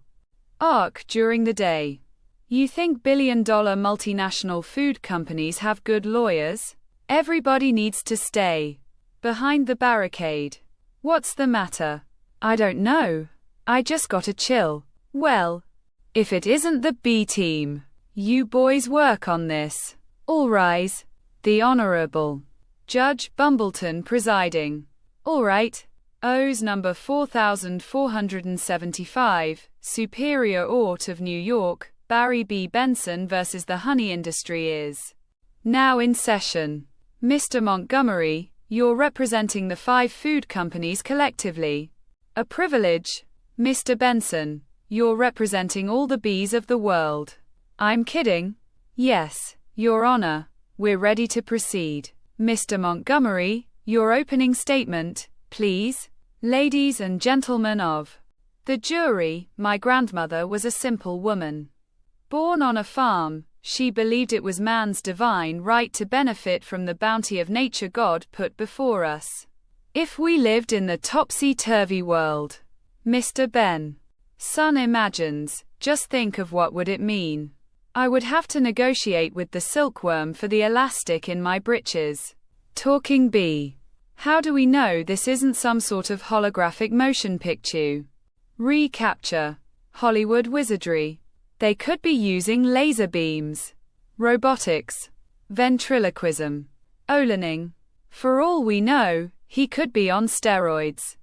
arc during the day. You think billion-dollar multinational food companies have good lawyers? Everybody needs to stay behind the barricade. What's the matter? I don't know. I just got a chill. Well, if it isn't the B team. You boys work on this. All rise. The Honorable Judge Bumbleton presiding. All right. O's number 4475, Superior Court of New York, Barry B. Benson versus the honey industry is now in session. Mr. Montgomery, you're representing the 5 food companies collectively. A privilege. Mr. Benson, you're representing all the bees of the world. I'm kidding. Yes, Your Honor, we're ready to proceed. Mr. Montgomery, your opening statement, please. Ladies and gentlemen of the jury, my grandmother was a simple woman. Born on a farm, she believed it was man's divine right to benefit from the bounty of nature God put before us. If we lived in the topsy-turvy world, Mr. Ben Son imagines, just think of what would it mean. I would have to negotiate with the silkworm for the elastic in my breeches. Talking bee. How do we know this isn't some sort of holographic motion picture? Recapture. Hollywood wizardry. They could be using laser beams. Robotics. Ventriloquism. Olaning. For all we know, he could be on steroids.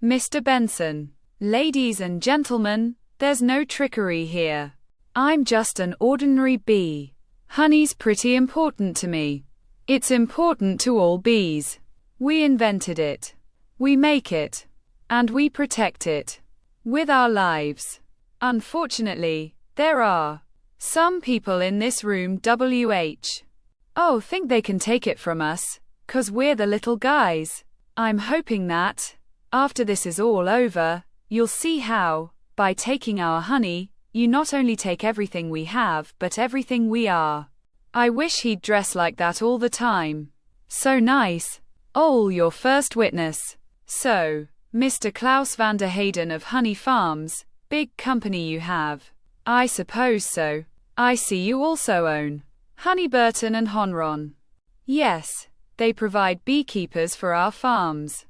Mr. Benson. Ladies and gentlemen, there's no trickery here. I'm just an ordinary bee. Honey's pretty important to me. It's important to all bees. We invented it. We make it. And we protect it. With our lives. Unfortunately, there are some people in this room think they can take it from us, 'cause we're the little guys. I'm hoping that, after this is all over, you'll see how, by taking our honey, you not only take everything we have, but everything we are. I wish he'd dress like that all the time. So nice. Oh, your first witness. So, Mr. Klaus van der Hayden of Honey Farms, big company you have. I suppose so. I see you also own Honeyburton and Honron. Yes, they provide beekeepers for our farms.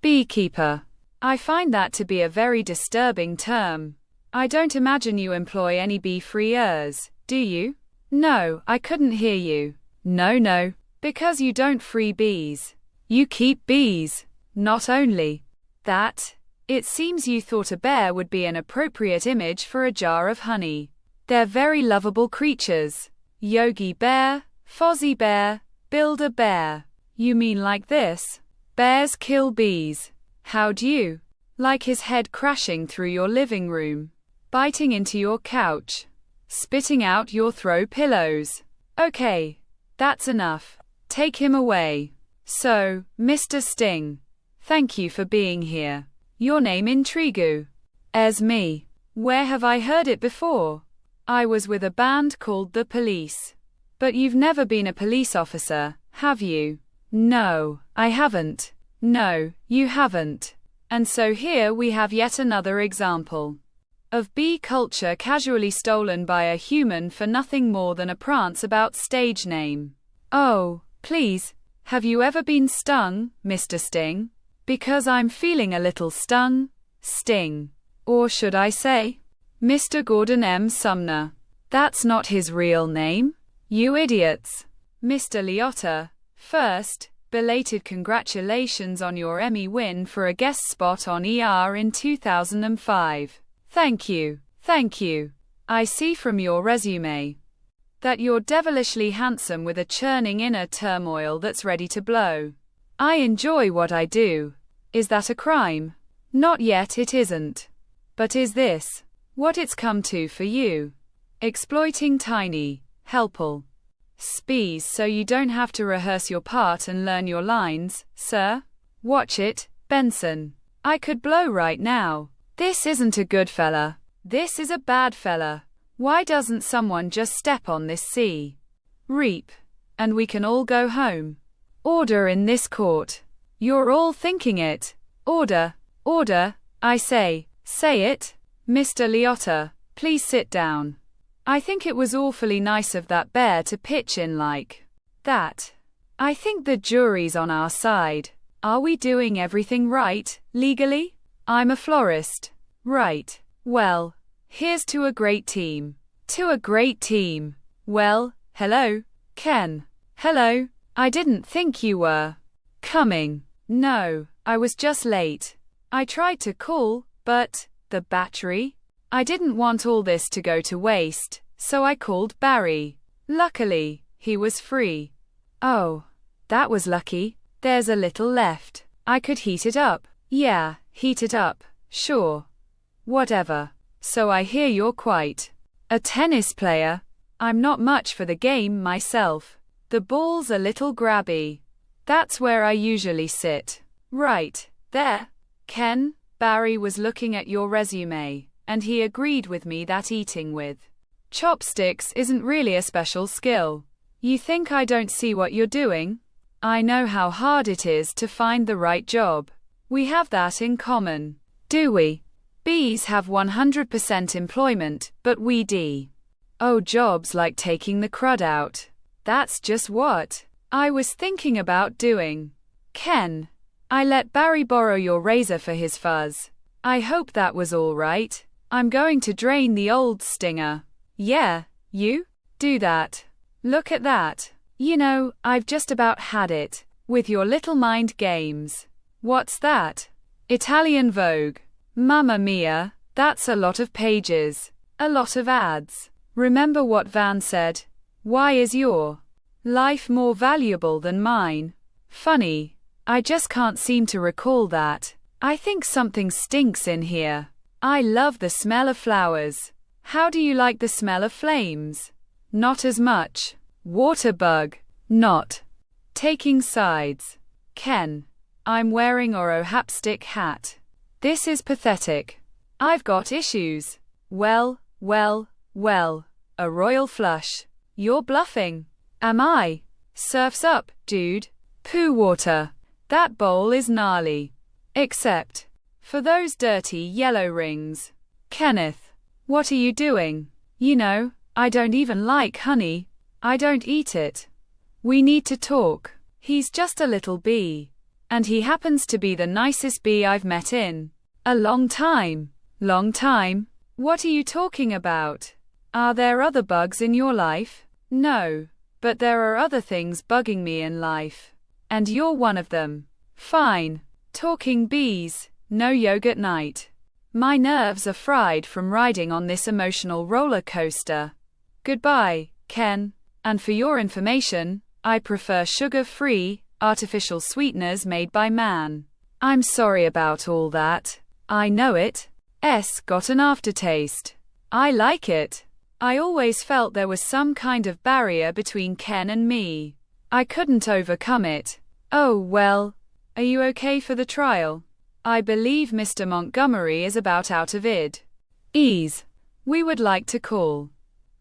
Beekeeper. I find that to be a very disturbing term. I don't imagine you employ any bee-freers, do you? No, I couldn't hear you. No, because you don't free bees. You keep bees. Not only that, it seems you thought a bear would be an appropriate image for a jar of honey. They're very lovable creatures. Yogi Bear, Fozzie Bear, Builder Bear. You mean like this? Bears kill bees. How'd you like his head crashing through your living room, biting into your couch, spitting out your throw pillows? Okay, that's enough. Take him away. So, Mr. Sting, thank you for being here. Your name Intrigu. Me. Where have I heard it before? I was with a band called The Police. But you've never been a police officer, have you? No, I haven't. No, you haven't. And so here we have yet another example of bee culture casually stolen by a human for nothing more than a prance about stage name. Oh, please, have you ever been stung, Mr. Sting? Because I'm feeling a little stung. Sting. Or should I say, Mr. Gordon M. Sumner. That's not his real name. You idiots. Mr. Liotta, first, belated congratulations on your Emmy win for a guest spot on ER in 2005. Thank you. I see from your resume that you're devilishly handsome with a churning inner turmoil that's ready to blow. I enjoy what I do. Is that a crime? Not yet, it isn't. But is this what it's come to for you? Exploiting tiny, helpful spees so you don't have to rehearse your part and learn your lines, sir? Watch it, Benson. I could blow right now. This isn't a good fella. This is a bad fella. Why doesn't someone just step on this C? Reap. And we can all go home. Order in this court. You're all thinking it. Order. I say it. Mr. Liotta, please sit down. I think it was awfully nice of that bear to pitch in like that. I think the jury's on our side. Are we doing everything right, legally? I'm a florist. Right. Well, here's to a great team. To a great team. Well, hello, Ken. Hello. I didn't think you were coming. No, I was just late. I tried to call, but the battery? I didn't want all this to go to waste, so I called Barry. Luckily, he was free. Oh, that was lucky. There's a little left. I could heat it up. Yeah, heat it up. Sure. Whatever. So I hear you're quite a tennis player. I'm not much for the game myself. The ball's a little grabby. That's where I usually sit. Right there. Ken, Barry was looking at your resume, and he agreed with me that eating with chopsticks isn't really a special skill. You think I don't see what you're doing? I know how hard it is to find the right job. We have that in common. Do we? Bees have 100% employment, but we do. Oh, jobs like taking the crud out. That's just what I was thinking about doing. Ken, I let Barry borrow your razor for his fuzz. I hope that was all right. I'm going to drain the old stinger. Yeah, you? Do that. Look at that. You know, I've just about had it with your little mind games. What's that? Italian Vogue. Mamma mia, that's a lot of pages. A lot of ads. Remember what Van said? Why is your life more valuable than mine? Funny. I just can't seem to recall that. I think something stinks in here. I love the smell of flowers. How do you like the smell of flames? Not as much. Water bug. Not. Taking sides. Ken. I'm wearing a hapstick hat. This is pathetic. I've got issues. Well. A royal flush. You're bluffing. Am I? Surf's up, dude. Poo water. That bowl is gnarly. Except for those dirty yellow rings. Kenneth. What are you doing? You know, I don't even like honey. I don't eat it. We need to talk. He's just a little bee. And he happens to be the nicest bee I've met in a long time. Long time? What are you talking about? Are there other bugs in your life? No. But there are other things bugging me in life. And you're one of them. Fine. Talking bees, no yogurt night. My nerves are fried from riding on this emotional roller coaster. Goodbye, Ken. And for your information, I prefer sugar-free, artificial sweeteners made by man. I'm sorry about all that. I know it. Got an aftertaste. I like it. I always felt there was some kind of barrier between Ken and me. I couldn't overcome it. Oh well. Are you okay for the trial? I believe Mr. Montgomery is about out of id. Ease. We would like to call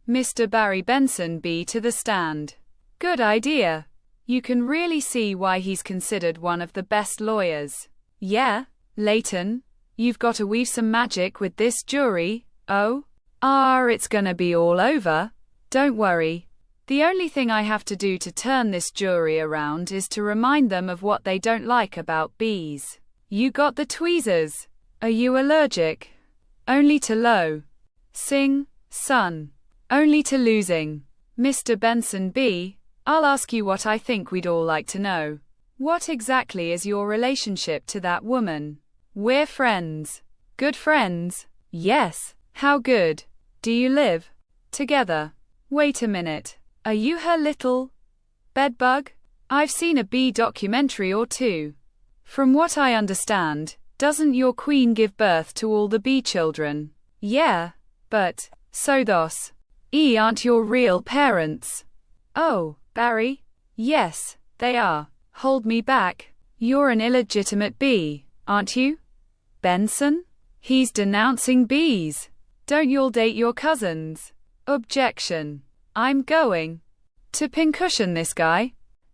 Mr. Barry Benson B to the stand. Good idea. You can really see why he's considered one of the best lawyers. Yeah, Leighton, you've got to weave some magic with this jury. Oh? It's gonna be all over. Don't worry. The only thing I have to do to turn this jury around is to remind them of what they don't like about bees. You got the tweezers. Are you allergic? Only to low. Sing, son. Only to losing. Mr. Benson B, I'll ask you what I think we'd all like to know. What exactly is your relationship to that woman? We're friends. Good friends? Yes. How good. Do you live together? Wait a minute. Are you her little bedbug? I've seen a bee documentary or two. From what I understand, doesn't your queen give birth to all the bee children? Yeah, but so those aren't your real parents. Oh, Barry? Yes, they are. Hold me back. You're an illegitimate bee, aren't you? Benson? He's denouncing bees. Don't y'all date your cousins? Objection. I'm going to pincushion this guy.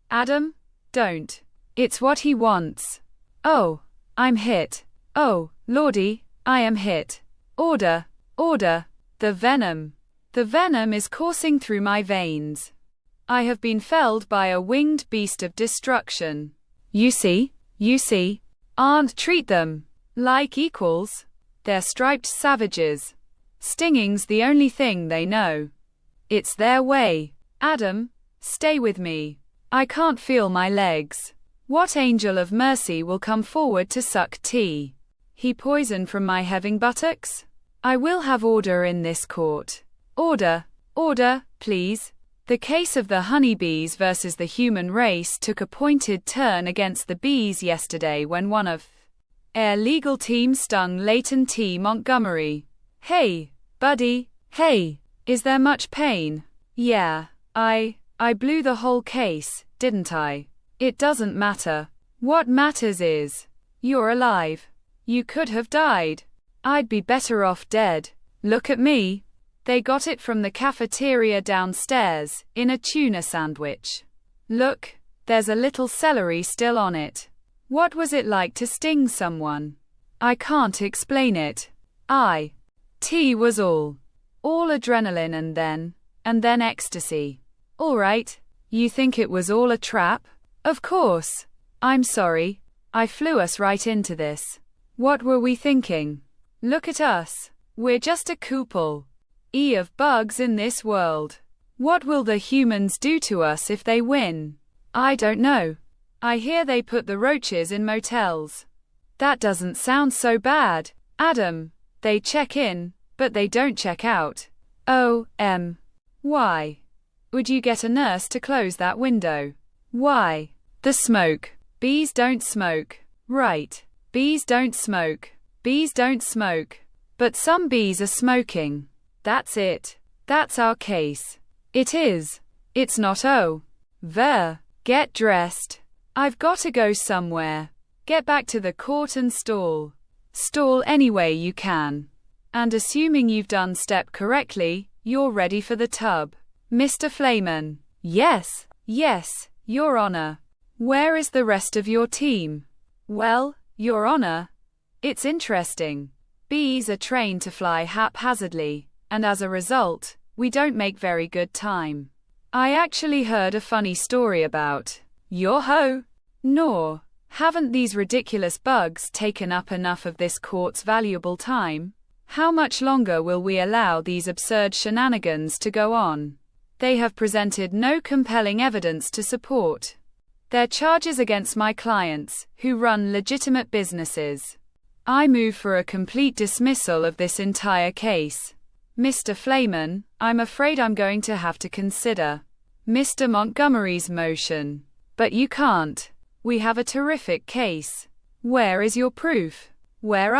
Adam, don't. It's what he wants. Oh, I'm hit. Oh, lordy, I am hit. Order, order. The venom. The venom is coursing through my veins. I have been felled by a winged beast of destruction. You see, treat them like equals. They're striped savages. Stinging's the only thing they know. It's their way. Adam, stay with me. I can't feel my legs. What angel of mercy will come forward to suck tea? He poison from my having buttocks? I will have order in this court. Order, please. The case of the honeybees versus the human race took a pointed turn against the bees yesterday when one of our legal team stung Leighton T. Montgomery. Hey, buddy, hey, is there much pain? Yeah, I blew the whole case, didn't I? It doesn't matter. What matters is, you're alive. You could have died. I'd be better off dead. Look at me. They got it from the cafeteria downstairs, in a tuna sandwich. Look, there's a little celery still on it. What was it like to sting someone? I can't explain it. T was all adrenaline and then ecstasy. All right, you think it was all a trap? Of course. I'm sorry. I flew us right into this. What were we thinking? Look at us. We're just a couple of bugs in this world. What will the humans do to us if they win? I don't know. I hear they put the roaches in motels. That doesn't sound so bad, Adam. They check in, but they don't check out. Why? Would you get a nurse to close that window? Why? The smoke. Bees don't smoke. Right. Bees don't smoke. Bees don't smoke. But some bees are smoking. That's it. That's our case. It is. It's not Get dressed. I've got to go somewhere. Get back to the court and stall. Stall any way you can. And assuming you've done step correctly, you're ready for the tub. Mr. Flayman. Yes, Your Honor. Where is the rest of your team? Well, Your Honor, it's interesting. Bees are trained to fly haphazardly, and as a result, we don't make very good time. I actually heard a funny story about Nor haven't these ridiculous bugs taken up enough of this court's valuable time? How much longer will we allow these absurd shenanigans to go on? They have presented no compelling evidence to support their charges against my clients, who run legitimate businesses. I move for a complete dismissal of this entire case. Mr. Flayman, I'm afraid I'm going to have to consider Mr. Montgomery's motion. But you can't. We have a terrific case. Where is your proof? Where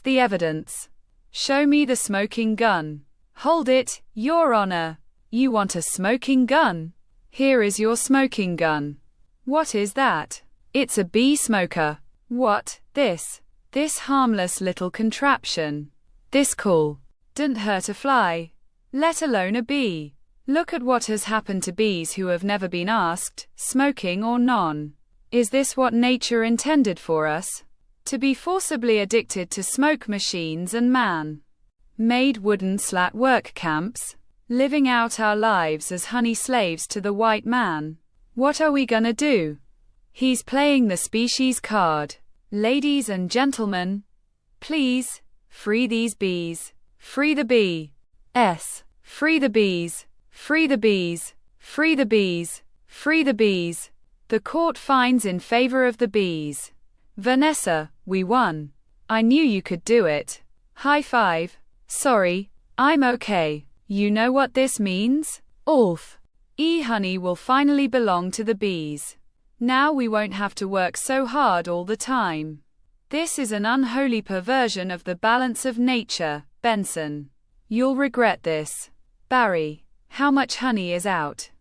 the evidence. Show me the smoking gun. Hold it, Your Honor. You want a smoking gun? Here is your smoking gun. What is that? It's a bee smoker. What? This harmless little contraption. This didn't hurt a fly, let alone a bee. Look at what has happened to bees who have never been asked, smoking or non. Is this what nature intended for us? To be forcibly addicted to smoke machines and man-made wooden slat work camps, living out our lives as honey slaves to the white man. What are we gonna do? He's playing the species card. Ladies and gentlemen, please, free these bees. Free the bees. Free the bees. Free the bees. Free the bees. Free the bees. The court finds in favor of the bees. Vanessa, we won. I knew you could do it. High five. Sorry, I'm okay. You know what this means? Honey will finally belong to the bees. Now we won't have to work so hard all the time. This is an unholy perversion of the balance of nature, Benson. You'll regret this. Barry, how much honey is out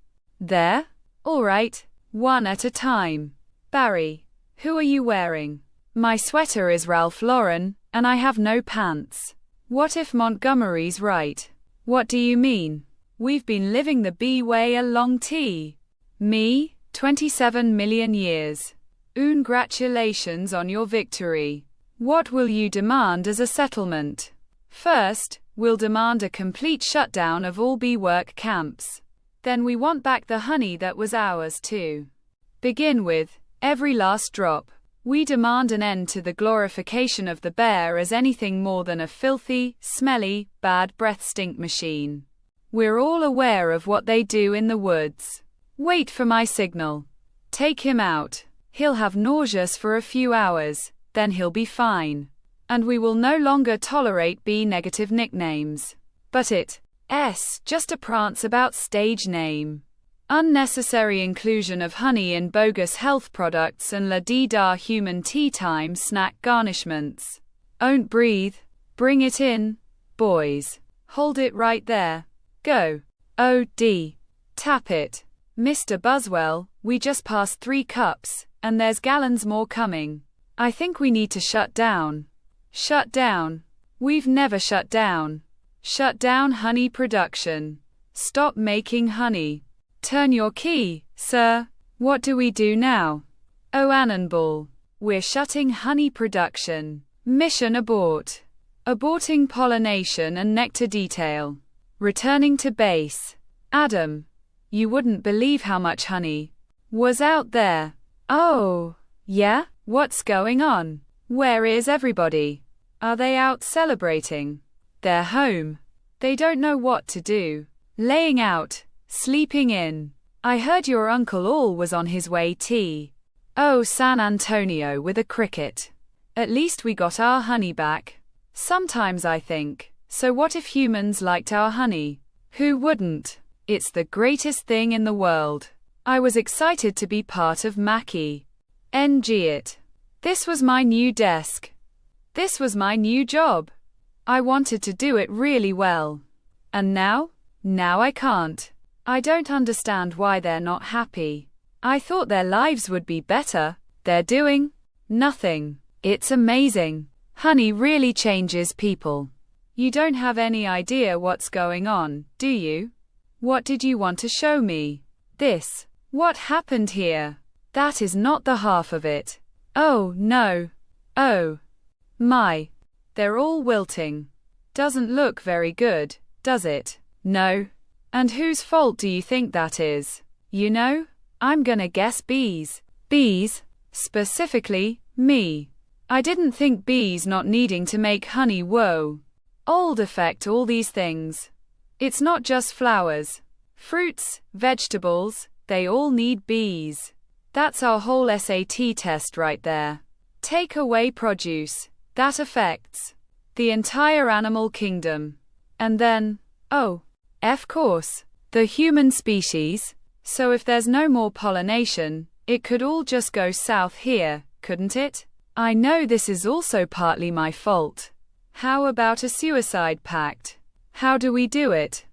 there? All right, one at a time. Barry, who are you wearing? My sweater is Ralph Lauren, and I have no pants. What if Montgomery's right? What do you mean? We've been living the bee way a long me, 27 million years. Congratulations on your victory. What will you demand as a settlement? First, we'll demand a complete shutdown of all bee work camps. Then we want back the honey that was ours to begin with, every last drop. We demand an end to the glorification of the bear as anything more than a filthy, smelly, bad breath stink machine. We're all aware of what they do in the woods. Wait for my signal. Take him out. He'll have nauseous for a few hours, then he'll be fine. And we will no longer tolerate B-negative nicknames. But it's just a prance about stage name. Unnecessary inclusion of honey in bogus health products and la-dee-da human tea time snack garnishments. Don't breathe. Bring it in, boys. Hold it right there. Go. OD. Tap it. Mr. Buswell, we just passed 3 cups, and there's gallons more coming. I think we need to shut down. Shut down. We've never shut down. Shut down honey production. Stop making honey. Turn your key, sir. What do we do now? Oh, Annenball. We're shutting honey production. Mission abort. Aborting pollination and nectar detail. Returning to base. Adam, you wouldn't believe how much honey was out there. Oh, yeah? What's going on? Where is everybody? Are they out celebrating? They're home. They don't know what to do. Laying out, sleeping in. I heard your Uncle All was on his way Oh, San Antonio with a cricket. At least we got our honey back. Sometimes I think, so what if humans liked our honey? Who wouldn't? It's the greatest thing in the world. I was excited to be part of Mackie. NG it. This was my new desk. This was my new job. I wanted to do it really well. And now? Now I can't. I don't understand why they're not happy. I thought their lives would be better. They're doing nothing. It's amazing. Honey really changes people. You don't have any idea what's going on, do you? What did you want to show me? This. What happened here? That is not the half of it. Oh, no. Oh. My. They're all wilting. Doesn't look very good, does it? No. And whose fault do you think that is? You know? I'm gonna guess bees. Bees? Specifically, me. I didn't think bees not needing to make honey old affect all these things. It's not just flowers. Fruits, vegetables, they all need bees. That's our whole SAT test right there. Take away produce. That affects the entire animal kingdom. And then, oh, of course, the human species. So if there's no more pollination, it could all just go south here, couldn't it? I know this is also partly my fault. How about a suicide pact? How do we do it?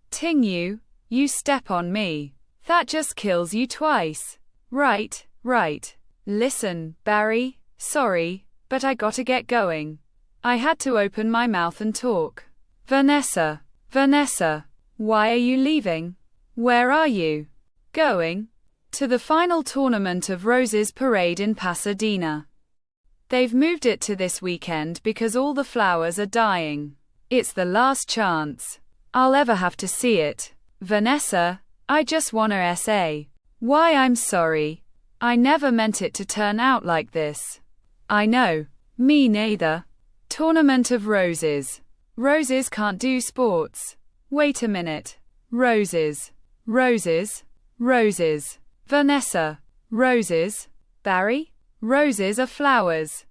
Ting you step on me. That just kills you twice. Right. Listen, Barry, sorry, but I gotta get going. I had to open my mouth and talk. Vanessa, why are you leaving? Where are you going? To the final Tournament of Roses parade in Pasadena. They've moved it to this weekend because all the flowers are dying. It's the last chance I'll ever have to see it. Vanessa, I just wanna say why I'm sorry. I never meant it to turn out like this. I know, me neither. Tournament of Roses. Roses can't do sports. Wait a minute. Roses. Vanessa. Roses. Barry? Roses are flowers.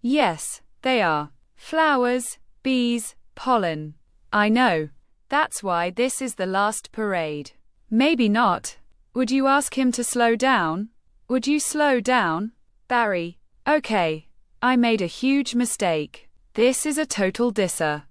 Yes, they are. Flowers, bees, pollen. I know. That's why this is the last parade. Maybe not. Would you ask him to slow down? Would you slow down? Barry. Okay. I made a huge mistake. This is a total disser.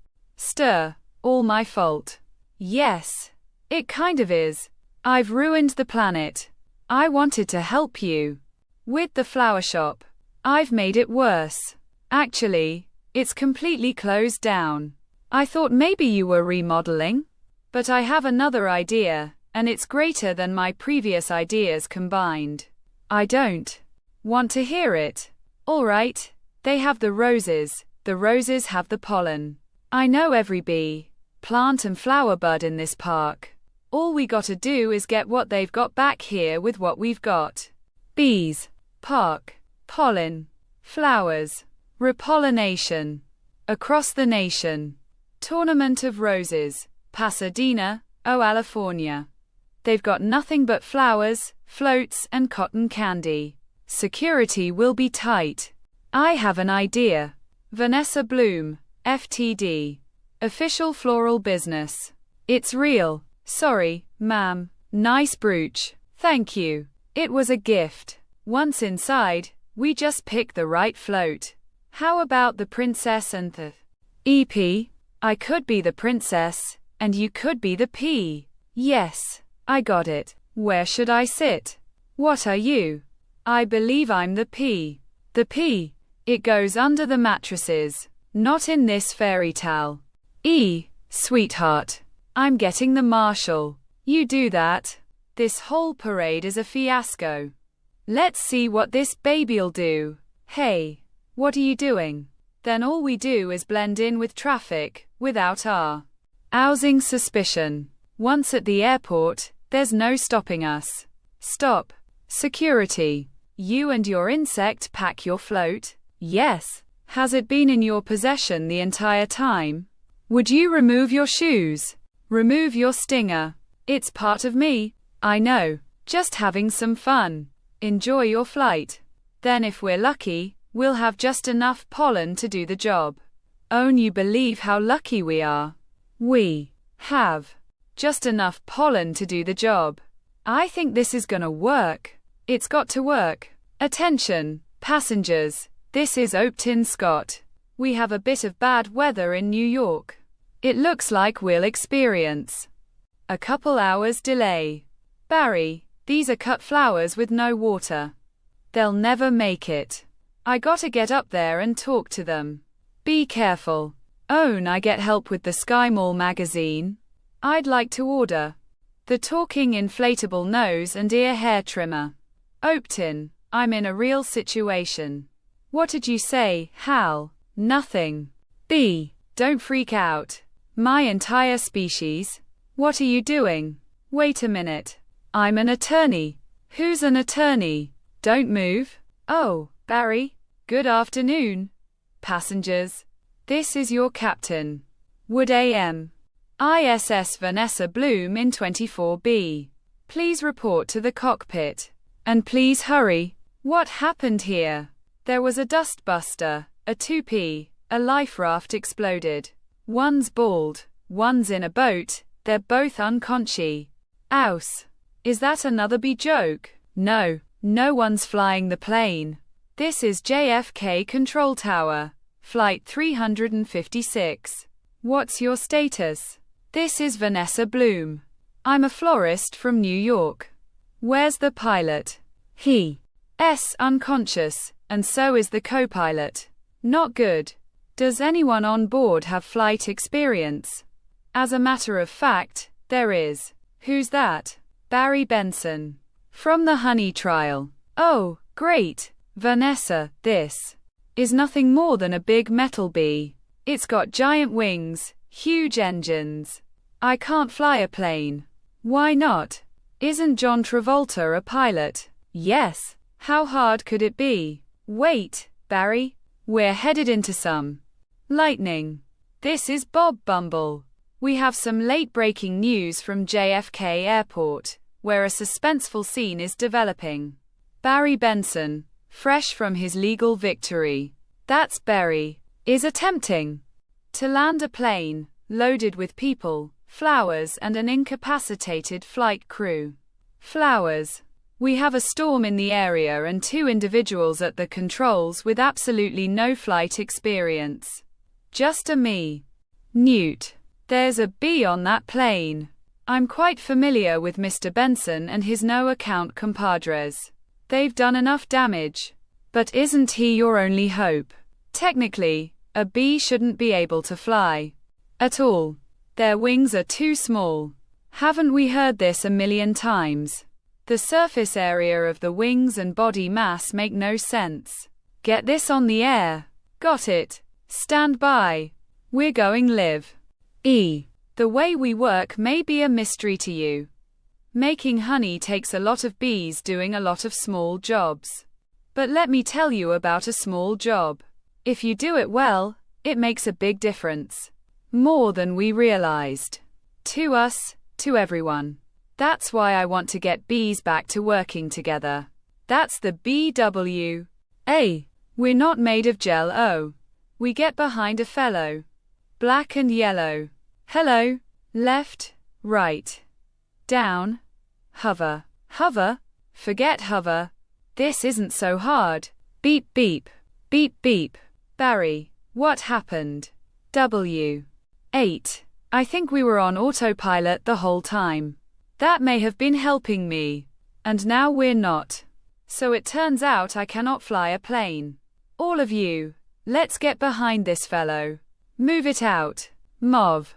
All my fault. Yes. It kind of is. I've ruined the planet. I wanted to help you with the flower shop. I've made it worse. Actually, it's completely closed down. I thought maybe you were remodeling. But I have another idea, and it's greater than my previous ideas combined. I don't want to hear it. All right. They have the roses have the pollen. I know every bee, plant and flower bud in this park. All we gotta do is get what they've got back here with what we've got. Bees, park, pollen, flowers, repollination. Across the nation. Tournament of Roses, Pasadena, California. They've got nothing but flowers, floats, and cotton candy. Security will be tight. I have an idea. Vanessa Bloom, FTD. Official floral business. It's real. Sorry, ma'am. Nice brooch. Thank you. It was a gift. Once inside, we just pick the right float. How about the princess and the EP? I could be the princess, and you could be the P. Yes, I got it. Where should I sit? What are you? I believe I'm the P. The P. It goes under the mattresses. Not in this fairy tale. E. Sweetheart. I'm getting the marshal. You do that. This whole parade is a fiasco. Let's see what this baby'll do. Hey. What are you doing? Then all we do is blend in with traffic, without arousing suspicion. Once at the airport, there's no stopping us. Stop. Security. You and your insect pack your float? Yes. Has it been in your possession the entire time? Would you remove your shoes? Remove your stinger. It's part of me. I know. Just having some fun. Enjoy your flight. Then if we're lucky, we'll have just enough pollen to do the job. Own you believe how lucky we are. We have just enough pollen to do the job. I think this is gonna work. It's got to work. Attention, passengers. This is Optin Scott. We have a bit of bad weather in New York. It looks like we'll experience a couple hours delay. Barry, these are cut flowers with no water. They'll never make it. I gotta get up there and talk to them. Be careful. Own I get help with the Sky Mall magazine. I'd like to order the talking inflatable nose and ear hair trimmer. Optin, I'm in a real situation. What did you say, Hal? Nothing. B, don't freak out. My entire species. What are you doing? Wait a minute. I'm an attorney. Who's an attorney? Don't move. Oh, Barry. Good afternoon. Passengers. This is your captain. Wood AM. ISS Vanessa Bloom in 24B. Please report to the cockpit. And please hurry. What happened here? There was a dustbuster, a 2P, a life raft exploded. One's bald, one's in a boat, they're both unconscious. Ouse. Is that another B joke? No, no one's flying the plane. This is JFK Control Tower, Flight 356. What's your status? This is Vanessa Bloom. I'm a florist from New York. Where's the pilot? He's unconscious, and so is the co-pilot. Not good. Does anyone on board have flight experience? As a matter of fact, there is. Who's that? Barry Benson. From the Honey Trial. Oh, great. Vanessa, this is nothing more than a big metal bee. It's got giant wings, huge engines. I can't fly a plane. Why not? Isn't John Travolta a pilot? Yes. How hard could it be? Wait, Barry. We're headed into some lightning. This is Bob Bumble. We have some late-breaking news from JFK Airport, where a suspenseful scene is developing. Barry Benson, fresh from his legal victory, that's Barry, is attempting to land a plane loaded with people, flowers, and an incapacitated flight crew. Flowers. We have a storm in the area and 2 individuals at the controls with absolutely no flight experience. Just a me. Newt. There's a bee on that plane. I'm quite familiar with Mr. Benson and his no-account compadres. They've done enough damage. But isn't he your only hope? Technically, a bee shouldn't be able to fly at all. Their wings are too small. Haven't we heard this a million times? The surface area of the wings and body mass make no sense. Get this on the air. Got it. Stand by. We're going live. The way we work may be a mystery to you. Making honey takes a lot of bees doing a lot of small jobs. But let me tell you about a small job. If you do it well, it makes a big difference. More than we realized. To us, to everyone. That's why I want to get bees back to working together. That's the BWA. We're not made of gel. Oh. We get behind a fellow. Black and yellow. Hello. Left. Right. Down. Hover. Hover. Forget hover. This isn't so hard. Beep beep. Beep beep. Barry. What happened? W8. I think we were on autopilot the whole time. That may have been helping me. And now we're not. So it turns out I cannot fly a plane. All of you, let's get behind this fellow. Move it out. Mov.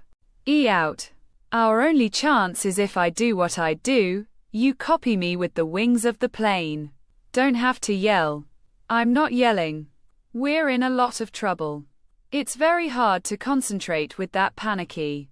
Out. Our only chance is if I do what I do, you copy me with the wings of the plane. Don't have to yell. I'm not yelling. We're in a lot of trouble. It's very hard to concentrate with that panicky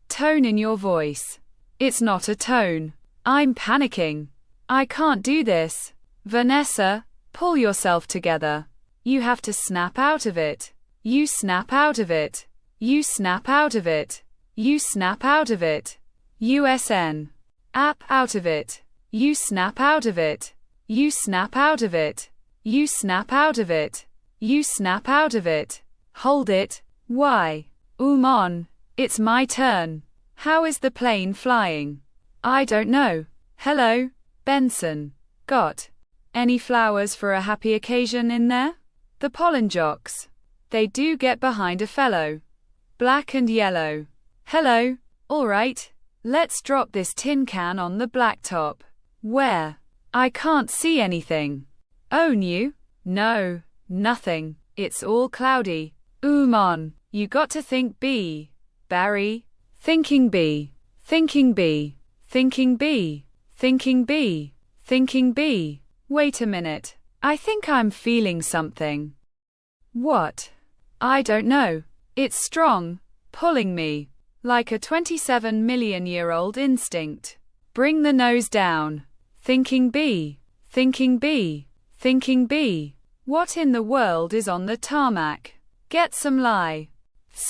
tone in your voice. It's not a tone. I'm panicking. I can't do this. Vanessa, Pull yourself together. You have to snap out of it. You snap out of it. You snap out of it. You snap out of it. USN. App out of it. You snap out of it. You snap out of it. You snap out of it. You snap out of it. Hold it. Why? On. It's my turn. How is the plane flying? I don't know. Hello, Benson. Got any flowers for a happy occasion in there? The pollen jocks. They do get behind a fellow. Black and yellow. Hello. All right. Let's drop this tin can on the blacktop. Where? I can't see anything. Own you? No, nothing. It's all cloudy. On. You got to think B. Barry. Thinking B. Thinking B. Thinking B. Thinking B. Thinking B. Wait a minute. I think I'm feeling something. What? I don't know. It's strong, pulling me. Like a 27-million-year-old instinct. Bring the nose down. Thinking B. Thinking B. Thinking B. What in the world is on the tarmac? Get some lie.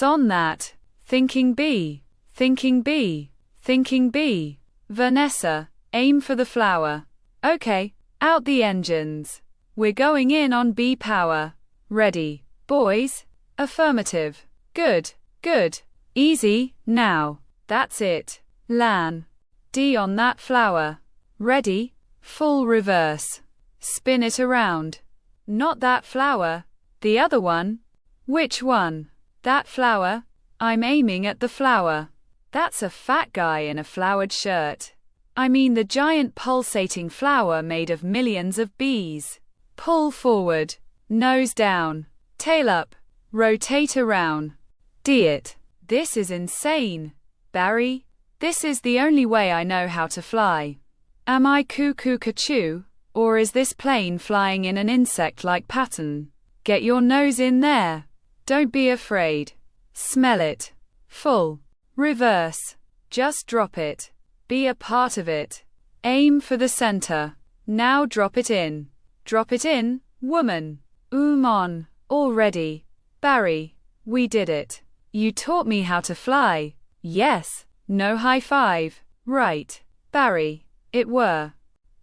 On that. Thinking B. Thinking B. Thinking B. Vanessa, aim for the flower. Okay, out the engines. We're going in on B power. Ready, boys? Affirmative. Good, good. Easy, now. That's it. Lan. D on that flower. Ready? Full reverse. Spin it around. Not that flower. The other one. Which one? That flower. I'm aiming at the flower. That's a fat guy in a flowered shirt. I mean the giant pulsating flower made of millions of bees. Pull forward. Nose down. Tail up. Rotate around. D it. This is insane. Barry, this is the only way I know how to fly. Am I cuckoo-ca-choo, or is this plane flying in an insect-like pattern? Get your nose in there. Don't be afraid. Smell it. Full. Reverse. Just drop it. Be a part of it. Aim for the center. Now drop it in. Drop it in, woman. On. Already. Barry, we did it. You taught me how to fly. Yes. No high five. Right. Barry. It were.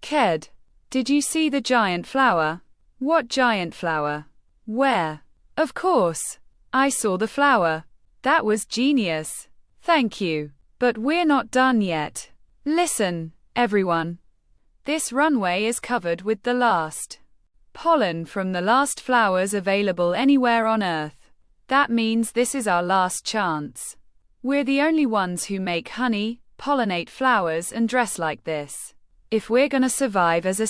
Ked. Did you see the giant flower? What giant flower? Where? Of course. I saw the flower. That was genius. Thank you. But we're not done yet. Listen, everyone. This runway is covered with the last pollen from the last flowers available anywhere on Earth. That means this is our last chance. We're the only ones who make honey, pollinate flowers, and dress like this. If we're gonna survive as a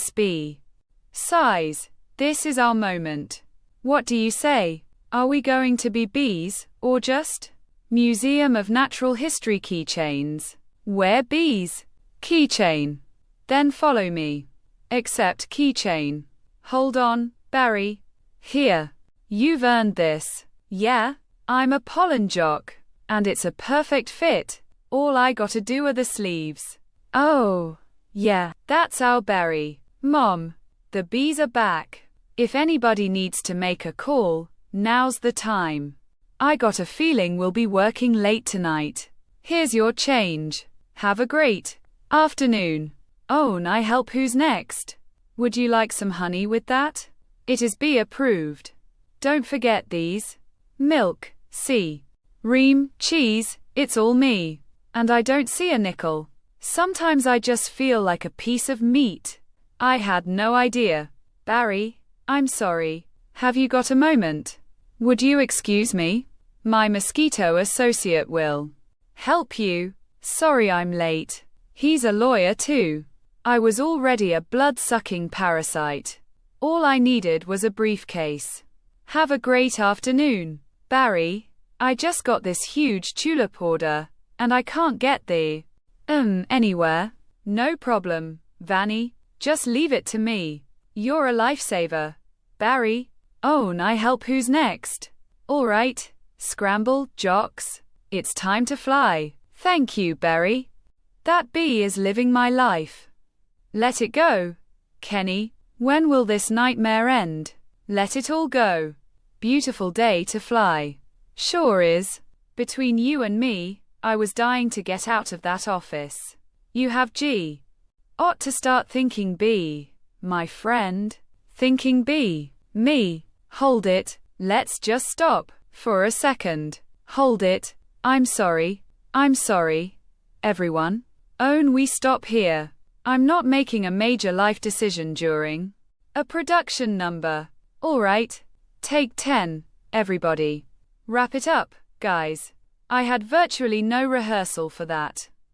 size, this is our moment. What do you say? Are we going to be bees, or just Museum of Natural History keychains? We're bees. Keychain. Then follow me. Accept keychain. Hold on, Barry. Here. You've earned this. Yeah, I'm a pollen jock. And it's a perfect fit. All I gotta do are the sleeves. Oh, yeah, that's our Barry. Mom, the bees are back. If anybody needs to make a call, now's the time. I got a feeling we'll be working late tonight. Here's your change. Have a great afternoon. Own I help who's next. Would you like some honey with that? It is B approved. Don't forget these. Milk, C. Ream, cheese, it's all me. And I don't see a nickel. Sometimes I just feel like a piece of meat. I had no idea. Barry, I'm sorry. Have you got a moment? Would you excuse me? My mosquito associate will help you. Sorry I'm late. He's a lawyer too. I was already a blood-sucking parasite. All I needed was a briefcase. Have a great afternoon, Barry. I just got this huge tulip order, and I can't get the anywhere. No problem, Vanny. Just leave it to me. You're a lifesaver. Barry. Own I help who's next. All right, scramble, jocks. It's time to fly. Thank you, Barry. That bee is living my life. Let it go, Kenny. When will this nightmare end? Let it all go. Beautiful day to fly. Sure is. Between you and me, I was dying to get out of that office. You have ought to start thinking B, my friend. Thinking B, me. Hold it, let's just stop for a second. Hold it, I'm sorry, everyone. Own we stop here. I'm not making a major life decision during a production number. Alright, take 10, everybody. Wrap it up, guys. I had virtually no rehearsal for that.